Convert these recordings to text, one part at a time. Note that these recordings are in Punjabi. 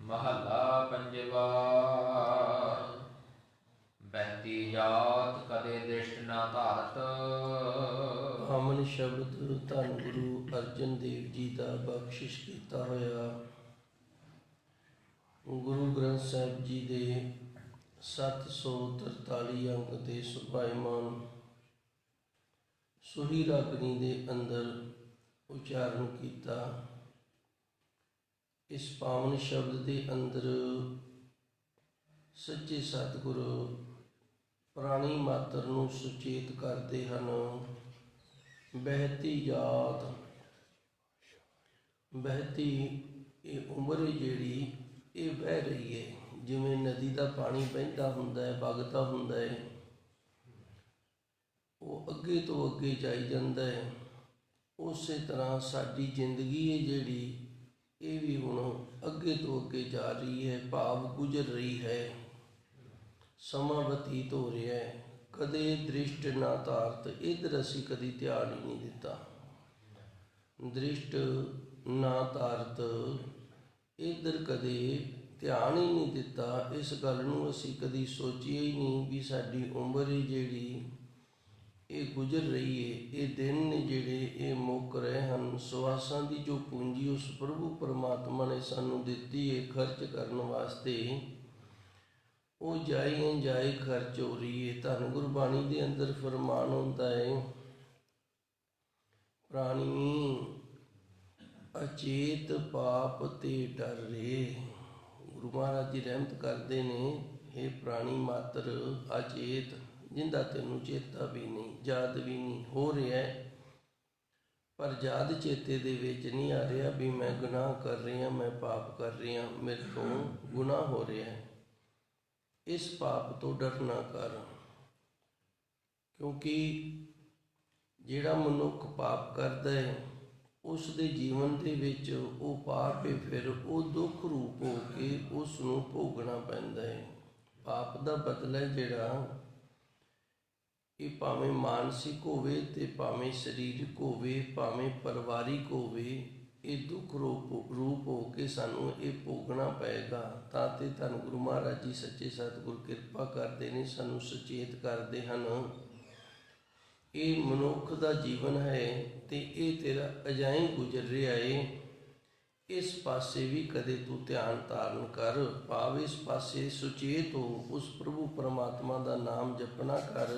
ਮਹੱਲਾ ਪੰਜਵਾ। ਬਹਿਤੀ ਜਾਤ ਕਦੇ ਦ੍ਰਿਸ਼ਟ ਨਾ ਧਾਰਤ। ਅਮਨ ਸ਼ਬਦ ਧੰਨ ਗੁਰੂ ਅਰਜਨ ਦੇਵ ਜੀ ਦਾ ਬਖਸ਼ਿਸ਼ ਕੀਤਾ ਹੋਇਆ ਗੁਰੂ ਗ੍ਰੰਥ ਸਾਹਿਬ ਜੀ ਦੇ 743 ਅੰਕ ਤੇ ਸੁਭਾਈਮਾਨ ਸੋਹੀ ਰਾਗਨੀ ਦੇ ਅੰਦਰ ਉਚਾਰਨ ਕੀਤਾ। ਇਸ ਪਾਵਨ ਸ਼ਬਦ ਦੇ ਅੰਦਰ ਸੱਚੇ ਸਤਿਗੁਰ ਪ੍ਰਾਣੀ ਮਾਤਰ ਨੂੰ ਸੁਚੇਤ ਕਰਦੇ ਹਨ। ਬਹਿਤੀ ਜਾਤ, ਬਹਿਤੀ ਇਹ ਉਮਰ ਜਿਹੜੀ ਇਹ ਵਹਿ ਰਹੀ ਹੈ, ਜਿਵੇਂ ਨਦੀ ਦਾ ਪਾਣੀ ਵਹਿੰਦਾ ਹੁੰਦਾ ਹੈ, ਵਗਦਾ ਹੁੰਦਾ ਹੈ, ਉਹ ਅੱਗੇ ਤੋਂ ਅੱਗੇ ਜਾਈ ਜਾਂਦਾ ਹੈ। ਉਸੇ ਤਰ੍ਹਾਂ ਸਾਡੀ ਜ਼ਿੰਦਗੀ ਹੈ ਜਿਹੜੀ ਇਹ ਵੀ ਹੁਣ ਅੱਗੇ ਤੋਂ ਅੱਗੇ ਜਾ ਰਹੀ ਹੈ, ਭਾਵ ਗੁਜ਼ਰ ਰਹੀ ਹੈ, ਸਮਾਂ ਬਤੀਤ ਹੋ ਰਿਹਾ ਹੈ। ਕਦੇ ਦ੍ਰਿਸ਼ਟ ਨਾ ਧਾਰਤ, ਇੱਧਰ ਅਸੀਂ ਕਦੀ ਧਿਆਨ ਹੀ ਨਹੀਂ ਦਿੱਤਾ। ਦ੍ਰਿਸ਼ਟ ਨਾ ਧਾਰਤ, ਇੱਧਰ ਕਦੇ ਧਿਆਨ ਹੀ ਨਹੀਂ ਦਿੱਤਾ। ਇਸ ਗੱਲ ਨੂੰ ਅਸੀਂ ਕਦੀ ਸੋਚਿਆ ਹੀ ਨਹੀਂ ਵੀ ਸਾਡੀ ਉਮਰ ਹੈ ਜਿਹੜੀ ਇਹ ਗੁਜ਼ਰ ਰਹੀ ਹੈ, ਇਹ ਦਿਨ ਨੇ ਜਿਹੜੇ ਇਹ ਮੁੱਕ ਰਹੇ ਹਨ। ਸਵਾਸਾਂ ਦੀ ਜੋ ਪੂੰਜੀ ਉਸ ਪ੍ਰਭੂ ਪਰਮਾਤਮਾ ਨੇ ਸਾਨੂੰ ਦਿੱਤੀ ਹੈ ਖਰਚ ਕਰਨ ਵਾਸਤੇ, ਉਹ ਜਾਈ ਜਾਏ ਖਰਚ ਹੋ ਰਹੀ ਹੈ। ਧੰਨ ਗੁਰਬਾਣੀ ਦੇ ਅੰਦਰ ਫਰਮਾਨ ਹੁੰਦਾ ਹੈ, ਪ੍ਰਾਣੀ ਅਚੇਤ ਪਾਪ ਤੇ ਡਰ ਰੇ। ਗੁਰੂ ਮਹਾਰਾਜ ਜੀ ਰਹਿਮਤ ਕਰਦੇ ਨੇ, ਇਹ ਪ੍ਰਾਣੀ ਮਾਤਰ ਅਚੇਤ, ਜਿੰਦਾ ਤੈਨੂੰ ਚੇਤਾ ਵੀ ਨਹੀਂ, ਯਾਦ ਵੀ ਨਹੀਂ ਹੋ ਰਿਹਾ, ਪਰ ਯਾਦ ਚੇਤੇ ਦੇ ਵਿੱਚ ਨਹੀਂ ਆ ਰਿਹਾ ਵੀ ਮੈਂ ਗੁਨਾਹ ਕਰ ਰਿਹਾ, ਮੈਂ ਪਾਪ ਕਰ ਰਿਹਾ, ਮੇਰੇ ਤੋਂ ਗੁਨਾਹ ਹੋ ਰਿਹਾ ਹੈ। ਇਸ ਪਾਪ ਤੋਂ ਡਰ ਨਾ ਕਰ, ਕਿਉਂਕਿ ਜਿਹੜਾ ਮਨੁੱਖ ਪਾਪ ਕਰਦਾ ਹੈ ਉਸ ਦੇ ਜੀਵਨ ਦੇ ਵਿੱਚ ਉਹ ਪਾਪ ਹੈ, ਫਿਰ ਉਹ ਦੁੱਖ ਰੂਪ ਹੋ ਕੇ ਉਸ ਨੂੰ ਭੋਗਣਾ ਪੈਂਦਾ ਹੈ। ਪਾਪ ਦਾ ਬਦਲਾ ਜਿਹੜਾ ਇਹ ਭਾਵੇਂ ਮਾਨਸਿਕ ਹੋਵੇ ਤੇ ਭਾਵੇਂ ਸਰੀਰਕ ਹੋਵੇ, ਭਾਵੇਂ ਪਰਿਵਾਰਿਕ ਹੋਵੇ, ਇਹ ਦੁੱਖ ਰੂਪ ਹੋ ਕੇ ਸਾਨੂੰ ਇਹ ਭੋਗਣਾ ਪਏਗਾ। ਤਾਂ ਤੇ ਧੰਨ ਗੁਰੂ ਮਹਾਰਾਜ ਜੀ ਸੱਚੇ ਸਤਿਗੁਰ ਕਿਰਪਾ ਕਰਦੇ ਨੇ, ਸਾਨੂੰ ਸੁਚੇਤ ਕਰਦੇ ਹਨ। ਇਹ ਮਨੁੱਖ ਦਾ ਜੀਵਨ ਹੈ ਤੇ ਇਹ ਤੇਰਾ ਅਜਾਈਂ ਗੁਜ਼ਰ ਰਿਹਾ ਏ, ਇਸ ਪਾਸੇ ਵੀ ਕਦੇ ਤੂੰ ਧਿਆਨ ਧਾਰਨ ਕਰ, ਭਾਵ ਇਸ ਪਾਸੇ ਸੁਚੇਤ ਹੋ, ਉਸ ਪ੍ਰਭੂ ਪਰਮਾਤਮਾ ਦਾ ਨਾਮ ਜਪਣਾ ਕਰ।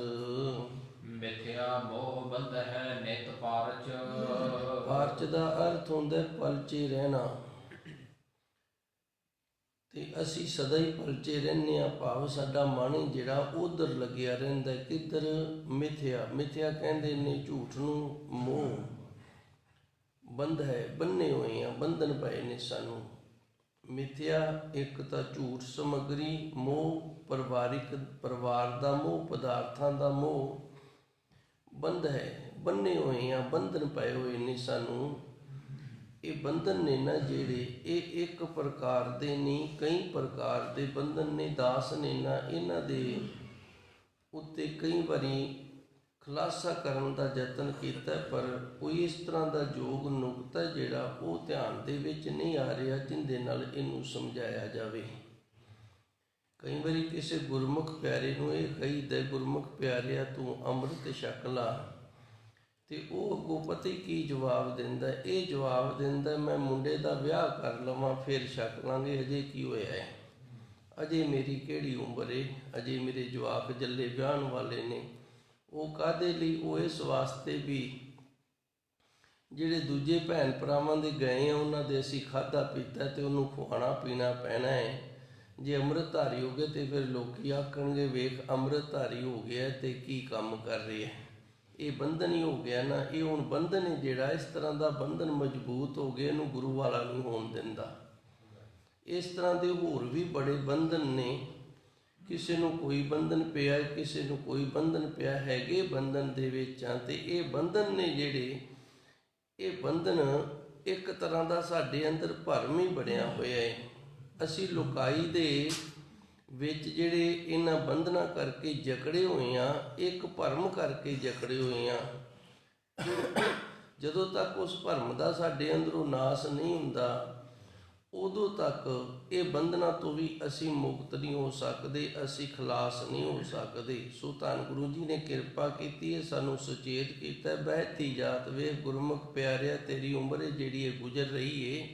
ਮਿਥਿਆ ਮੋਹ ਬੰਧ ਹੈ ਨਿਤ ਪਾਰਚ। ਪਾਰਚ ਦਾ ਅਰਥ ਹੁੰਦਾ ਪਲਚੇ ਰਹਿਣਾ, ਤੇ ਅਸੀਂ ਸਦਾ ਹੀ ਪਲਚੇ ਰਹਿੰਦੇ ਹਾਂ, ਭਾਵ ਸਾਡਾ ਮਨ ਜਿਹੜਾ ਉਧਰ ਲੱਗਿਆ ਰਹਿੰਦਾ। ਕਿੱਧਰ? ਮਿਥਿਆ। ਮਿਥਿਆ ਕਹਿੰਦੇ ਨੇ ਝੂਠ ਨੂੰ। ਮੋਹ ਬੰਧ ਹੈ, ਬੰਨੇ ਹੋਏ ਆ, ਬੰਧਨ ਪਏ ਨੇ ਸਾਨੂੰ। ਮਿਥਿਆ ਇੱਕ ਤਾਂ ਝੂਠ ਸਮੱਗਰੀ, ਮੋਹ ਪਰਿਵਾਰ ਦਾ ਮੋਹ, ਪਦਾਰਥਾਂ ਦਾ ਮੋਹ। ਬੰਧ ਹੈ, ਬੰਨੇ ਹੋਏ ਆ, ਬੰਧਨ ਪਏ ਹੋਏ ਨੇ ਸਾਨੂੰ। ਇਹ ਬੰਧਨ ਨੇ ਨਾ ਜਿਹੜੇ, ਇਹ ਇੱਕ ਪ੍ਰਕਾਰ ਦੇ ਨਹੀਂ, ਕਈ ਪ੍ਰਕਾਰ ਦੇ ਬੰਧਨ ਨੇ। ਦਾਸ ਨੇ ਨਾ ਇਹਨਾਂ ਦੇ ਉੱਤੇ ਕਈ ਵਾਰੀ ਖੁਲਾਸਾ ਕਰਨ ਦਾ ਯਤਨ ਕੀਤਾ, ਪਰ ਕੋਈ ਇਸ ਤਰ੍ਹਾਂ ਦਾ ਯੋਗ ਨੁਕਤਾ ਜਿਹੜਾ ਉਹ ਧਿਆਨ ਦੇ ਵਿੱਚ ਨਹੀਂ ਆ ਰਿਹਾ, ਜਿਹਦੇ ਨਾਲ ਇਹਨੂੰ ਸਮਝਾਇਆ ਜਾਵੇ। ਕਈ ਵਾਰੀ ਕਿਸੇ ਗੁਰਮੁਖ ਪਿਆਰੇ ਨੂੰ ਇਹ ਕਹੀਦਾ, ਗੁਰਮੁਖ ਪਿਆਰਿਆ ਤੂੰ ਅੰਮ੍ਰਿਤ ਛਕ ਲਾ, ਤੇ ਉਹ ਅੱਗੋਂ ਪਤਾ ਕੀ ਜਵਾਬ ਦਿੰਦਾ? ਇਹ ਜਵਾਬ ਦਿੰਦਾ, ਮੈਂ ਮੁੰਡੇ ਦਾ ਵਿਆਹ ਕਰ ਲਵਾਂ ਫਿਰ ਛਕ ਲਾਂਗੇ, ਅਜੇ ਕੀ ਹੋਇਆ ਹੈ, ਅਜੇ ਮੇਰੀ ਕਿਹੜੀ ਉਮਰ ਹੈ, ਅਜੇ ਮੇਰੇ ਜਵਾਕ ਜੱਲੇ ਵਿਆਹਣ ਵਾਲੇ ਨੇ। ਉਹ ਕਾਹਦੇ ਲਈ? ਉਹ ਇਸ ਵਾਸਤੇ ਵੀ ਜਿਹੜੇ ਦੂਜੇ ਭੈਣ ਭਰਾਵਾਂ ਦੇ ਗਏ ਆ ਉਹਨਾਂ ਦੇ ਅਸੀਂ ਖਾਧਾ ਪੀਤਾ ਤੇ ਉਹਨੂੰ ਖਵਾਉਣਾ ਪੀਣਾ ਪੈਣਾ ਹੈ। ਜੇ ਅੰਮ੍ਰਿਤਧਾਰੀ ਹੋ ਗਏ ਤੇ ਫਿਰ ਲੋਕੀ ਆਖਣਗੇ ਵੇਖ ਅੰਮ੍ਰਿਤਧਾਰੀ ਹੋ ਗਿਆ ਤੇ ਕੀ ਕੰਮ ਕਰ ਰਿਹਾ। ਇਹ ਬੰਧਨ ਹੀ ਹੋ ਗਿਆ ਨਾ। ਇਹ ਹੁਣ ਬੰਧਨ ਹੈ ਜਿਹੜਾ, ਇਸ ਤਰ੍ਹਾਂ ਦਾ ਬੰਧਨ ਮਜ਼ਬੂਤ ਹੋ ਗਿਆ, ਇਹਨੂੰ ਗੁਰੂ ਵਾਲਾ ਨਹੀਂ ਹੋਣ ਦਿੰਦਾ। ਇਸ ਤਰ੍ਹਾਂ ਦੇ ਹੋਰ ਵੀ ਬੜੇ ਬੰਧਨ ਨੇ। ਕਿਸੇ ਨੂੰ ਕੋਈ ਬੰਧਨ ਪਿਆ, ਕਿਸੇ ਨੂੰ ਕੋਈ ਬੰਧਨ ਪਿਆ, ਹੈਗੇ ਬੰਧਨ ਦੇ ਵਿੱਚ ਆ। ਤੇ ਇਹ ਬੰਧਨ ਨੇ ਜਿਹੜੇ, ਇਹ ਬੰਧਨ ਇੱਕ ਤਰ੍ਹਾਂ ਦਾ ਸਾਡੇ ਅੰਦਰ ਭਰਮ ਹੀ ਬਣਿਆ ਹੋਇਆ ਹੈ। ਅਸੀਂ ਲੁਕਾਈ ਦੇ ਵਿੱਚ ਜਿਹੜੇ ਇਹਨਾਂ ਬੰਧਨਾਂ ਕਰਕੇ ਜਕੜੇ ਹੋਏ ਆ, ਇੱਕ ਭਰਮ ਕਰਕੇ ਜਕੜੇ ਹੋਏ ਆ। ਜਦੋਂ ਤੱਕ ਉਸ ਭਰਮ ਦਾ ਸਾਡੇ ਅੰਦਰੋਂ ਨਾਸ ਨਹੀਂ ਹੁੰਦਾ, ਉਦੋਂ ਤੱਕ ਇਹ ਬੰਧਨਾਂ ਤੋਂ ਵੀ ਅਸੀਂ ਮੁਕਤ ਨਹੀਂ ਹੋ ਸਕਦੇ, ਅਸੀਂ ਖਲਾਸ ਨਹੀਂ ਹੋ ਸਕਦੇ। ਸੋ ਧੰਨ ਗੁਰੂ ਜੀ ਨੇ ਕਿਰਪਾ ਕੀਤੀ ਹੈ, ਸਾਨੂੰ ਸੁਚੇਤ ਕੀਤਾ। ਬਹਿਤੀ ਜਾਤ ਵੇਖ ਗੁਰਮੁਖ ਪਿਆਰਿਆ, ਤੇਰੀ ਉਮਰ ਜਿਹੜੀ ਹੈ ਗੁਜ਼ਰ ਰਹੀ ਏ,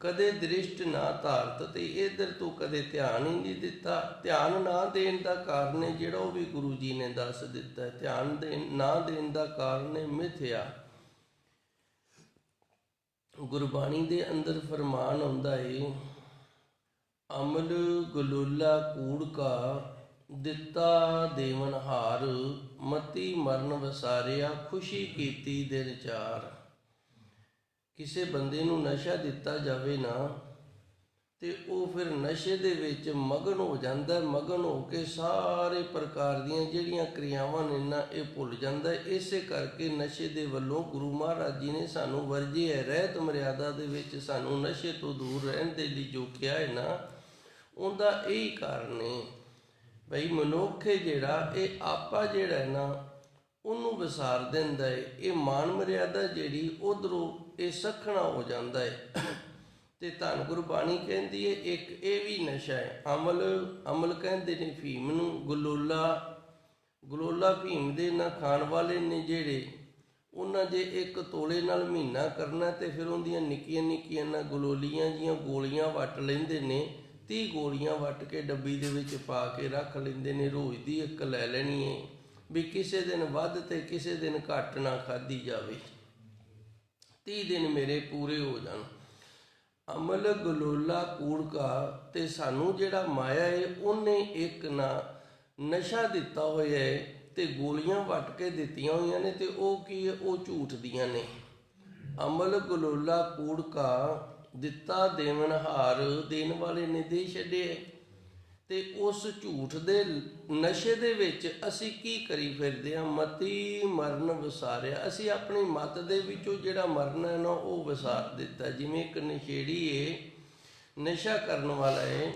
ਕਦੇ ਦ੍ਰਿਸ਼ਟ ਨਾ ਧਾਰਤ, ਤੇ ਇਧਰ ਤੂੰ ਕਦੇ ਧਿਆਨ ਹੀ ਨਹੀਂ ਦਿੱਤਾ। ਧਿਆਨ ਨਾ ਦੇਣ ਦਾ ਕਾਰਨ ਹੈ ਜਿਹੜਾ ਉਹ ਵੀ ਗੁਰੂ ਜੀ ਨੇ ਦੱਸ ਦਿੱਤਾ ਹੈ। ਧਿਆਨ ਨਾ ਦੇਣ ਦਾ ਕਾਰਨ ਹੈ ਮਿਥਿਆ। ਗੁਰਬਾਣੀ ਦੇ ਅੰਦਰ ਫਰਮਾਨ ਆਉਂਦਾ ਏ, ਅਮਲ ਗਲੋਲਾ ਕੂੜ ਕਾ ਦਿੱਤਾ ਦੇਵਨ ਹਾਰ, ਮਤੀ ਮਰਨ ਵਸਾਰਿਆ ਖੁਸ਼ੀ ਕੀਤੀ ਦਿਨ ਚਾਰ। ਕਿਸੇ ਬੰਦੇ ਨੂੰ ਨਸ਼ਾ ਦਿੱਤਾ ਜਾਵੇ ਨਾ ਤੇ ਉਹ ਫਿਰ ਨਸ਼ੇ ਦੇ ਵਿੱਚ ਮਗਨ ਹੋ ਜਾਂਦਾ। ਮਗਨ ਹੋ ਕੇ ਸਾਰੇ ਪ੍ਰਕਾਰ ਦੀਆਂ ਜਿਹੜੀਆਂ ਕਿਰਿਆਵਾਂ ਨੇ ਨਾ ਇਹ ਭੁੱਲ ਜਾਂਦਾ। ਇਸੇ ਕਰਕੇ ਨਸ਼ੇ ਦੇ ਵੱਲੋਂ ਗੁਰੂ ਮਹਾਰਾਜ ਜੀ ਨੇ ਸਾਨੂੰ ਵਰਜੇ ਹੈ। ਰਹਿਤ ਮਰਿਆਦਾ ਦੇ ਵਿੱਚ ਸਾਨੂੰ ਨਸ਼ੇ ਤੋਂ ਦੂਰ ਰਹਿਣ ਦੇ ਲਈ ਜੋ ਕਿਹਾ ਹੈ ਨਾ, ਉਹਦਾ ਇਹੀ ਕਾਰਨ ਹੈ ਬਈ ਮਨੁੱਖ ਜਿਹੜਾ ਇਹ ਆਪਾ ਜਿਹੜਾ ਹੈ ਨਾ ਉਹਨੂੰ ਵਿਸਾਰ ਦਿੰਦਾ ਹੈ। ਇਹ ਮਾਨ ਮਰਿਆਦਾ ਜਿਹੜੀ ਉਧਰੋਂ ਇਹ ਸਖਣਾ ਹੋ ਜਾਂਦਾ ਹੈ। ਤੇ ਧੰਨ ਗੁਰਬਾਣੀ ਕਹਿੰਦੀ ਹੈ ਇੱਕ ਇਹ ਵੀ ਨਸ਼ਾ ਹੈ ਅਮਲ ਕਹਿੰਦੇ ਨੇ ਫੀਮ ਨੂੰ। ਗਲੋਲਾ ਫੀਮ ਦੇ ਨਾ ਖਾਣ ਵਾਲੇ ਨੇ ਜਿਹੜੇ, ਉਹਨਾਂ ਜੇ 1 ਤੋਲੇ ਨਾਲ ਮਹੀਨਾ ਕਰਨਾ ਤੇ ਫਿਰ ਉਹਦੀਆਂ ਨਿੱਕੀਆਂ ਨਿੱਕੀਆਂ ਨਾ ਗਲੋਲੀਆਂ ਜੀਆਂ ਗੋਲੀਆਂ ਵੱਟ ਲੈਂਦੇ ਨੇ। 30 ਗੋਲੀਆਂ ਵੱਟ ਕੇ ਡੱਬੀ ਦੇ ਵਿੱਚ ਪਾ ਕੇ ਰੱਖ ਲੈਂਦੇ ਨੇ। ਰੋਜ਼ ਦੀ 1 ਲੈ ਲੈਣੀ ਹੈ ਵੀ ਕਿਸੇ ਦਿਨ ਵੱਧ ਤੇ ਕਿਸੇ ਦਿਨ ਘੱਟ ਨਾ ਖਾਧੀ ਜਾਵੇ, 30 ਦਿਨ ਮੇਰੇ ਪੂਰੇ ਹੋ ਜਾਣ। ਅਮਲ ਗਲੋਲਾ ਕੂੜ ਕਾ, ਤੇ ਸਾਨੂੰ ਜਿਹੜਾ ਮਾਇਆ ਹੈ ਉਹਨੇ ਇੱਕ ਨਾ ਨਸ਼ਾ ਦਿੱਤਾ ਹੋਇਆ ਹੈ ਤੇ ਗੋਲੀਆਂ ਵੱਟ ਕੇ ਦਿੱਤੀਆਂ ਹੋਈਆਂ ਨੇ। ਤੇ ਉਹ ਕੀ ਹੈ, ਉਹ ਝੂਠ ਦੀਆਂ ਨੇ। ਅਮਲ ਗਲੋਲਾ ਕੂੜ ਕਾ ਦਿੱਤਾ ਦੇਵਨ ਹਾਰ, ਦੇਣ ਵਾਲੇ ਨੇ ਦੇ ਛੱਡੇ। ਤੇ ਉਸ ਝੂਠ ਦੇ ਨਸ਼ੇ ਦੇ ਵਿੱਚ ਅਸੀਂ ਕੀ ਕਰੀ ਫਿਰਦੇ ਹਾਂ, ਮਤੀ ਮਰਨ ਵਸਾਰਿਆ। ਅਸੀਂ ਆਪਣੀ ਮੱਤ ਦੇ ਵਿੱਚੋਂ ਜਿਹੜਾ ਮਰਨ ਹੈ ਨਾ ਉਹ ਵਸਾਰ ਦਿੱਤਾ। ਜਿਵੇਂ ਇੱਕ ਨਸ਼ੇੜੀ ਏ, ਨਸ਼ਾ ਕਰਨ ਵਾਲਾ ਏ,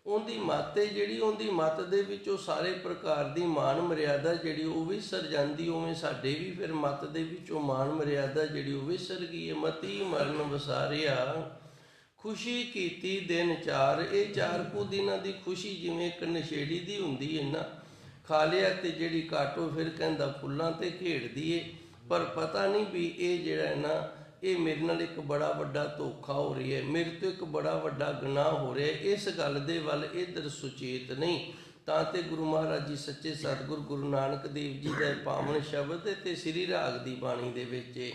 ਉਹਦੀ ਮੱਤ ਹੈ ਜਿਹੜੀ, ਉਹਦੀ ਮੱਤ ਦੇ ਵਿੱਚੋਂ ਸਾਰੇ ਪ੍ਰਕਾਰ ਦੀ ਮਾਨ ਮਰਿਆਦਾ ਜਿਹੜੀ ਉਹ ਵਿਸਰ ਜਾਂਦੀ। ਉਵੇਂ ਸਾਡੇ ਵੀ ਫਿਰ ਮੱਤ ਦੇ ਵਿੱਚੋਂ ਮਾਨ ਮਰਿਆਦਾ ਜਿਹੜੀ ਉਹ ਵਿਸਰ ਗਈ ਹੈ। ਮਤੀ ਮਰਨ ਵਸਾਰਿਆ ਖੁਸ਼ੀ ਕੀਤੀ ਦਿਨ ਚਾਰ। ਇਹ 4 ਕੁ ਦਿਨਾਂ ਦੀ ਖੁਸ਼ੀ ਜਿਵੇਂ ਇੱਕ ਨਸ਼ੇੜੀ ਦੀ ਹੁੰਦੀ ਹੈ ਨਾ, ਖਾ ਲਿਆ ਤੇ ਜਿਹੜੀ ਕਾਟੋ ਫਿਰ ਕਹਿੰਦਾ ਫੁੱਲਾਂ ਤੇ ਖੇਡਦੀ ਏ। ਪਰ ਪਤਾ ਨਹੀਂ ਵੀ ਇਹ ਜਿਹੜਾ ਹੈ ਨਾ ਇਹ ਮੇਰੇ ਨਾਲ ਇੱਕ ਬੜਾ ਵੱਡਾ ਧੋਖਾ ਹੋ ਰਿਹਾ ਹੈ, ਮੇਰੇ ਤੋਂ ਇੱਕ ਬੜਾ ਵੱਡਾ ਗੁਨਾਹ ਹੋ ਰਿਹਾ ਹੈ। ਇਸ ਗੱਲ ਦੇ ਵੱਲ ਇੱਧਰ ਸੁਚੇਤ ਨਹੀਂ। ਤਾਂ ਤੇ ਗੁਰੂ ਮਹਾਰਾਜ ਜੀ ਸੱਚੇ ਸਤਿਗੁਰ ਗੁਰੂ ਨਾਨਕ ਦੇਵ ਜੀ ਦਾ ਪਾਵਨ ਸ਼ਬਦ ਤੇ ਸ੍ਰੀ ਰਾਗ ਦੀ ਬਾਣੀ ਦੇ ਵਿੱਚ।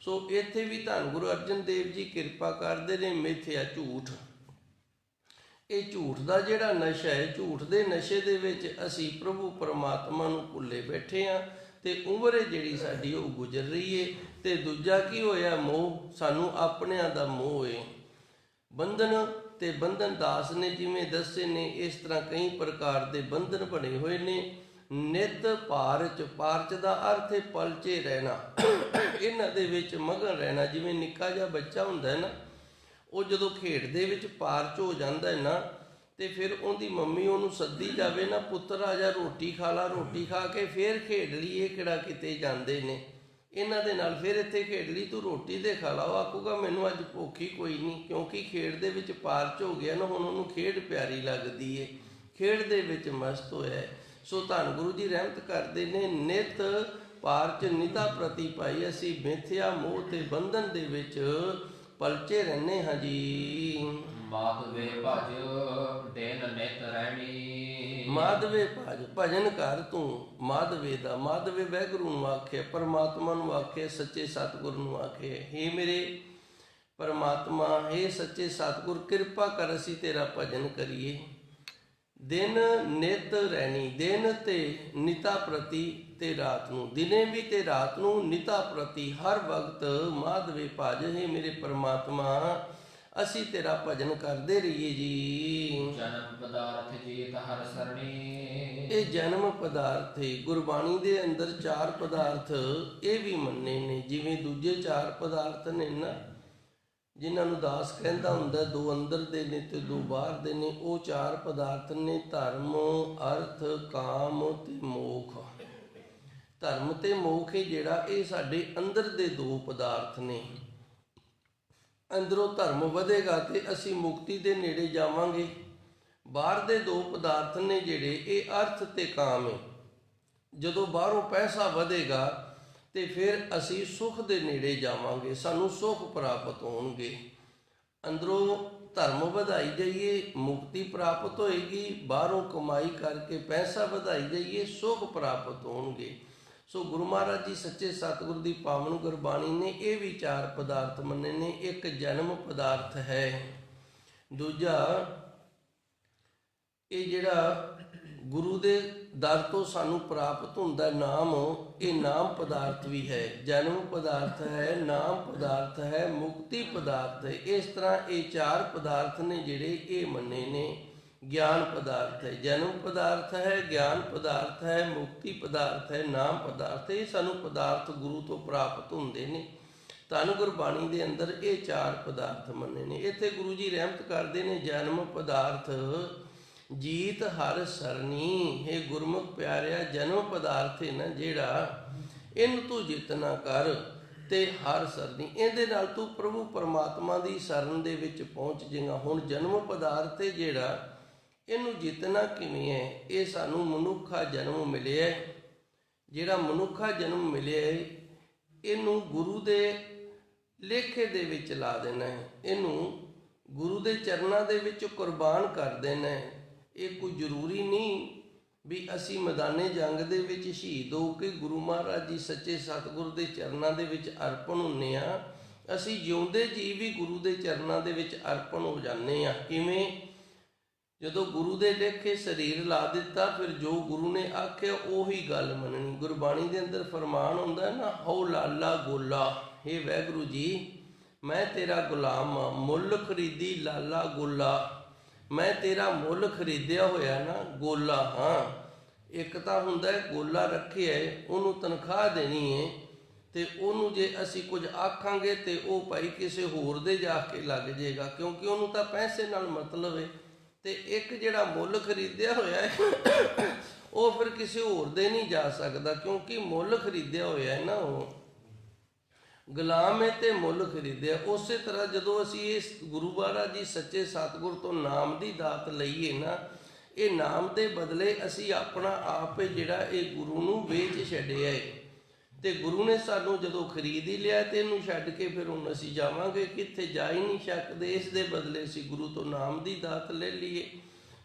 ਸੋ ਇੱਥੇ ਵੀ ਧੰਨ ਗੁਰੂ ਅਰਜਨ ਦੇਵ ਜੀ ਕਿਰਪਾ ਕਰਦੇ ਨੇ। ਮਿਥਿਆ ਝੂਠ, ਇਹ ਝੂਠ ਦਾ ਜਿਹੜਾ ਨਸ਼ਾ ਹੈ, ਝੂਠ ਦੇ ਨਸ਼ੇ ਦੇ ਵਿੱਚ ਅਸੀਂ ਪ੍ਰਭੂ ਪਰਮਾਤਮਾ ਨੂੰ ਭੁੱਲੇ ਬੈਠੇ ਹਾਂ ਤੇ ਉਮਰ ਜਿਹੜੀ ਸਾਡੀ ਉਹ ਗੁਜ਼ਰ ਰਹੀ ਹੈ। ਤੇ ਦੂਜਾ ਕੀ ਹੋਇਆ, ਮੋਹ, ਸਾਨੂੰ ਆਪਣਿਆਂ ਦਾ ਮੋਹ ਹੈ। ਬੰਧਨ ਤੇ ਬੰਧਨ ਦਾਸ ਨੇ ਜਿਵੇਂ ਦੱਸੇ ਨੇ, ਇਸ ਤਰ੍ਹਾਂ ਕਈ ਪ੍ਰਕਾਰ ਦੇ ਬੰਧਨ ਬਣੇ ਹੋਏ ਨੇ। ਨਿਤ ਪਾਰਚ, ਪਾਰਚ ਦਾ ਅਰਥ ਹੈ ਪਲਚੇ ਰਹਿਣਾ, ਇਹਨਾਂ ਦੇ ਵਿੱਚ ਮਗਨ ਰਹਿਣਾ। ਜਿਵੇਂ ਨਿੱਕਾ ਜਿਹਾ ਬੱਚਾ ਹੁੰਦਾ ਹੈ ਨਾ, ਉਹ ਜਦੋਂ ਖੇਡ ਦੇ ਵਿੱਚ ਪਾਰਚ ਹੋ ਜਾਂਦਾ ਹੈ ਨਾ, ਤੇ ਫਿਰ ਉਹਦੀ ਮੰਮੀ ਉਹਨੂੰ ਸੱਦੀ ਜਾਵੇ ਨਾ, ਪੁੱਤਰ ਆ ਜਾ ਰੋਟੀ ਖਾ ਲਾ, ਰੋਟੀ ਖਾ ਕੇ ਫਿਰ ਖੇਡ ਲਈ। ਇਹ ਕਿਹੜਾ ਕਿਤੇ ਜਾਂਦੇ ਨੇ, ਇਹਨਾਂ ਦੇ ਨਾਲ ਫਿਰ ਇੱਥੇ ਖੇਡ ਲਈ, ਤੂੰ ਰੋਟੀ ਤੇ ਖਾ ਲਾ। ਉਹ ਆਖੂਗਾ ਮੈਨੂੰ ਅੱਜ ਭੁੱਖ ਹੀ ਕੋਈ ਨਹੀਂ, ਕਿਉਂਕਿ ਖੇਡ ਦੇ ਵਿੱਚ ਪਾਰਚ ਹੋ ਗਿਆ ਨਾ, ਹੁਣ ਉਹਨੂੰ ਖੇਡ ਪਿਆਰੀ ਲੱਗਦੀ ਏ, ਖੇਡ ਦੇ ਵਿੱਚ ਮਸਤ ਹੋਇਆ। ਸੋ ਧੰਨ ਗੁਰੂ ਜੀ ਰਹਿਮਤ ਕਰਦੇ ਨੇ, ਨਿਤ ਪਾਰਚ ਨਿਤਾ ਪ੍ਰਤੀ ਪਾਈ। ਅਸੀਂ ਮਿਥਿਆ ਮੋਹ ਤੇ ਬੰਧਨ ਦੇ ਵਿੱਚ ਪਲਚੇ ਰਹਿੰਦੇ ਹਾਂ ਜੀ। ਮਾਧਵੇ ਭਜ ਦਿਨ ਨਿਤ ਰਹਿਣੀ। ਮਾਧਵੇ ਭਜ, ਭਜਨ ਕਰ ਤੂੰ ਮਾਧਵੇ ਦਾ। ਮਾਧਵੇ ਵਾਹਿਗੁਰੂ ਨੂੰ ਆਖਿਆ, ਪਰਮਾਤਮਾ ਨੂੰ ਆਖਿਆ, ਸੱਚੇ ਸਤਿਗੁਰ ਨੂੰ ਆਖਿਆ, ਹੇ ਮੇਰੇ ਪਰਮਾਤਮਾ, ਹੇ ਸੱਚੇ ਸਤਿਗੁਰ, ਕਿਰਪਾ ਕਰ ਅਸੀਂ ਤੇਰਾ ਭਜਨ ਕਰੀਏ। ਦਿਨ ਨਿਤ ਰਹਿਣੀ, ਦਿਨ ਤੇ ਨਿਤਾ ਪ੍ਰਤੀ ਤੇ ਰਾਤ ਨੂੰ, ਦਿਨੇ ਵੀ ਤੇ ਰਾਤ ਨੂੰ, ਨਿਤਾ ਪ੍ਰਤੀ ਹਰ ਵਕਤ ਮਾਧਵੇ ਭਜ, ਹੈ ਮੇਰੇ ਪਰਮਾਤਮਾ ਅਸੀਂ ਤੇਰਾ ਭਜਨ ਕਰਦੇ ਰਹੀਏ ਜੀ। ਜਨਮ ਪਦਾਰਥ ਜੀਤ ਹਰ ਸਰਣੀ। ਇਹ ਜਨਮ ਪਦਾਰਥ ਹੈ। ਗੁਰਬਾਣੀ ਦੇ ਅੰਦਰ 4 ਪਦਾਰਥ ਇਹ ਵੀ ਮੰਨੇ ਨੇ, ਜਿਵੇਂ ਦੂਜੇ 4 ਪਦਾਰਥ ਨੇ ਨਾ, ਜਿਨ੍ਹਾਂ ਨੂੰ ਦਾਸ ਕਹਿੰਦਾ ਹੁੰਦਾ 2 ਅੰਦਰ ਦੇ ਨੇ ਤੇ 2 ਬਾਹਰ ਦੇ ਨੇ। ਉਹ 4 ਪਦਾਰਥ ਨੇ ਧਰਮ, ਅਰਥ, ਕਾਮ ਤੇ ਮੋਖ। ਧਰਮ ਤੇ ਮੋਖ ਜਿਹੜਾ ਇਹ ਸਾਡੇ ਅੰਦਰ ਦੇ 2 ਪਦਾਰਥ ਨੇ। ਅੰਦਰੋਂ ਧਰਮ ਵਧੇਗਾ ਤੇ ਅਸੀਂ ਮੁਕਤੀ ਦੇ ਨੇੜੇ ਜਾਵਾਂਗੇ। ਬਾਹਰ ਦੇ ਦੋ ਪਦਾਰਥ ਨੇ ਜਿਹੜੇ, ਇਹ ਅਰਥ ਤੇ ਕਾਮ ਹੈ। ਜਦੋਂ ਬਾਹਰੋਂ ਪੈਸਾ ਵਧੇਗਾ ਤੇ ਫਿਰ ਅਸੀਂ ਸੁੱਖ ਦੇ ਨੇੜੇ ਜਾਵਾਂਗੇ, ਸਾਨੂੰ ਸੁੱਖ ਪ੍ਰਾਪਤ ਹੋਣਗੇ। ਅੰਦਰੋਂ ਧਰਮ ਵਧਾਈ ਜਾਈਏ, ਮੁਕਤੀ ਪ੍ਰਾਪਤ ਹੋਏਗੀ। ਬਾਹਰੋਂ ਕਮਾਈ ਕਰਕੇ ਪੈਸਾ ਵਧਾਈ ਜਾਈਏ, ਸੁੱਖ ਪ੍ਰਾਪਤ ਹੋਣਗੇ। ਸੋ ਗੁਰੂ ਮਹਾਰਾਜ ਜੀ ਸੱਚੇ ਸਤਿਗੁਰ ਦੀ ਪਾਵਨ ਗੁਰਬਾਣੀ ਨੇ ਇਹ ਵੀ ਚਾਰ ਪਦਾਰਥ ਮੰਨੇ ਨੇ। ਇੱਕ ਜਨਮ ਪਦਾਰਥ ਹੈ, ਦੂਜਾ ਇਹ ਜਿਹੜਾ ਗੁਰੂ ਦੇ ਦਰ ਤੋਂ ਸਾਨੂੰ ਪ੍ਰਾਪਤ ਹੁੰਦਾ ਨਾਮ, ਇਹ ਨਾਮ ਪਦਾਰਥ ਵੀ ਹੈ। ਜਨਮ ਪਦਾਰਥ ਹੈ, ਨਾਮ ਪਦਾਰਥ ਹੈ, ਮੁਕਤੀ ਪਦਾਰਥ ਹੈ। ਇਸ ਤਰ੍ਹਾਂ ਇਹ ਚਾਰ ਪਦਾਰਥ ਨੇ ਜਿਹੜੇ ਇਹ ਮੰਨੇ ਨੇ। ਗਿਆਨ ਪਦਾਰਥ ਹੈ, ਜਨਮ ਪਦਾਰਥ ਹੈ, ਗਿਆਨ ਪਦਾਰਥ ਹੈ, ਮੁਕਤੀ ਪਦਾਰਥ ਹੈ, ਨਾਮ ਪਦਾਰਥ ਹੈ। ਇਹ ਸਾਨੂੰ ਪਦਾਰਥ ਗੁਰੂ ਤੋਂ ਪ੍ਰਾਪਤ ਹੁੰਦੇ ਨੇ। ਧੰਨ ਗੁਰਬਾਣੀ ਦੇ ਅੰਦਰ ਇਹ ਚਾਰ ਪਦਾਰਥ ਮੰਨੇ ਨੇ। ਇੱਥੇ ਗੁਰੂ ਜੀ ਰਹਿਮਤ ਕਰਦੇ ਨੇ, ਜਨਮ ਪਦਾਰਥ ਜੀਤ ਹਰ ਸਰਨੀ। ਹੈ ਗੁਰਮੁਖ ਪਿਆਰਿਆ, ਜਨਮ ਪਦਾਰਥ ਹੈ ਨਾ ਜਿਹੜਾ, ਇਹਨੂੰ ਤੂੰ ਜਿੱਤਣਾ ਕਰ ਤੇ ਹਰ ਸਰਨੀ, ਇਹਦੇ ਨਾਲ ਤੂੰ ਪ੍ਰਭੂ ਪਰਮਾਤਮਾ ਦੀ ਸ਼ਰਨ ਦੇ ਵਿੱਚ ਪਹੁੰਚ ਜਾਏਗਾ। ਹੁਣ ਜਨਮ ਪਦਾਰਥ ਹੈ ਜਿਹੜਾ, ਇਹਨੂੰ ਜਿੱਤਣਾ ਕਿਵੇਂ ਹੈ? ਇਹ ਸਾਨੂੰ ਮਨੁੱਖਾ ਜਨਮ ਮਿਲਿਆ। ਜਿਹੜਾ ਮਨੁੱਖਾ ਜਨਮ ਮਿਲਿਆ ਹੈ, ਇਹਨੂੰ ਗੁਰੂ ਦੇ ਲੇਖੇ ਦੇ ਵਿੱਚ ਲਾ ਦੇਣਾ ਹੈ, ਇਹਨੂੰ ਗੁਰੂ ਦੇ ਚਰਨਾਂ ਦੇ ਵਿੱਚ ਕੁਰਬਾਨ ਕਰ ਦੇਣਾ ਹੈ। ਇਹ ਕੋਈ ਜ਼ਰੂਰੀ ਨਹੀਂ ਵੀ ਅਸੀਂ ਮੈਦਾਨੇ ਜੰਗ ਦੇ ਵਿੱਚ ਸ਼ਹੀਦ ਹੋ ਕੇ ਗੁਰੂ ਮਹਾਰਾਜ ਜੀ ਸੱਚੇ ਸਤਿਗੁਰ ਦੇ ਚਰਨਾਂ ਦੇ ਵਿੱਚ ਅਰਪਣ ਹੁੰਦੇ ਆ। ਅਸੀਂ ਜਿਉਂਦੇ ਜੀ ਵੀ ਗੁਰੂ ਦੇ ਚਰਨਾਂ ਦੇ ਵਿੱਚ ਅਰਪਣ ਹੋ ਜਾਂਦੇ ਆ। ਕਿਵੇਂ? ਜਦੋਂ ਗੁਰੂ ਦੇ ਲੇਖੇ ਸਰੀਰ ਲਾ ਦਿੱਤਾ, ਫਿਰ ਜੋ ਗੁਰੂ ਨੇ ਆਖਿਆ ਉਹੀ ਗੱਲ ਮੰਨਣੀ। ਗੁਰਬਾਣੀ ਦੇ ਅੰਦਰ ਫਰਮਾਨ ਹੁੰਦਾ ਨਾ, ਹਉ ਲਾਲਾ ਗੋਲਾ, ਹੇ ਵਾਹਿਗੁਰੂ ਜੀ ਮੈਂ ਤੇਰਾ ਗੁਲਾਮ ਆ, ਮੁੱਲ ਖਰੀਦੀ ਲਾਲਾ ਗੋਲਾ। ਮੈਂ ਤੇਰਾ ਮੁੱਲ ਖਰੀਦਿਆ ਹੋਇਆ ਨਾ ਗੋਲਾ ਹਾਂ। ਇੱਕ ਤਾਂ ਹੁੰਦਾ ਗੋਲਾ ਰੱਖਿਆ, ਉਹਨੂੰ ਤਨਖਾਹ ਦੇਣੀ ਹੈ, ਤੇ ਉਹਨੂੰ ਜੇ ਅਸੀਂ ਕੁਝ ਆਖਾਂਗੇ ਤੇ ਉਹ ਭਾਈ ਕਿਸੇ ਹੋਰ ਦੇ ਜਾ ਕੇ ਲੱਗ ਜਾਏਗਾ, ਕਿਉਂਕਿ ਉਹਨੂੰ ਤਾਂ ਪੈਸੇ ਨਾਲ ਮਤਲਬ ਹੈ। ਤੇ ਇੱਕ ਜਿਹੜਾ ਮੁੱਲ ਖਰੀਦਿਆ ਹੋਇਆ ਹੈ ਉਹ ਫਿਰ ਕਿਸੇ ਹੋਰ ਦੇ ਨਹੀਂ ਜਾ ਸਕਦਾ, ਕਿਉਂਕਿ ਮੁੱਲ ਖਰੀਦਿਆ ਹੋਇਆ ਹੈ ਨਾ, ਉਹ ਗੁਲਾਮ ਹੈ ਤੇ ਮੁੱਲ ਖਰੀਦਿਆ। ਉਸੇ ਤਰ੍ਹਾਂ ਜਦੋਂ ਅਸੀਂ ਇਸ ਗੁਰੂ ਮਹਾਰਾਜ ਜੀ ਸੱਚੇ ਸਤਿਗੁਰ ਤੋਂ ਨਾਮ ਦੀ ਦਾਤ ਲਈਏ ਨਾ, ਇਹ ਨਾਮ ਦੇ ਬਦਲੇ ਅਸੀਂ ਆਪਣਾ ਆਪ ਜਿਹੜਾ ਇਹ ਗੁਰੂ ਨੂੰ ਵੇਚ ਛੱਡਿਆ ਹੈ। ਤੇ ਗੁਰੂ ਨੇ ਸਾਨੂੰ ਜਦੋਂ ਖਰੀਦ ਹੀ ਲਿਆ ਤੇ ਇਹਨੂੰ ਛੱਡ ਕੇ ਫਿਰ ਹੁਣ ਅਸੀਂ ਜਾਵਾਂਗੇ ਕਿੱਥੇ? ਜਾ ਹੀ ਨਹੀਂ ਸਕਦੇ। ਇਸ ਦੇ ਬਦਲੇ ਅਸੀਂ ਗੁਰੂ ਤੋਂ ਨਾਮ ਦੀ ਦਾਤ ਲੈ ਲਈਏ।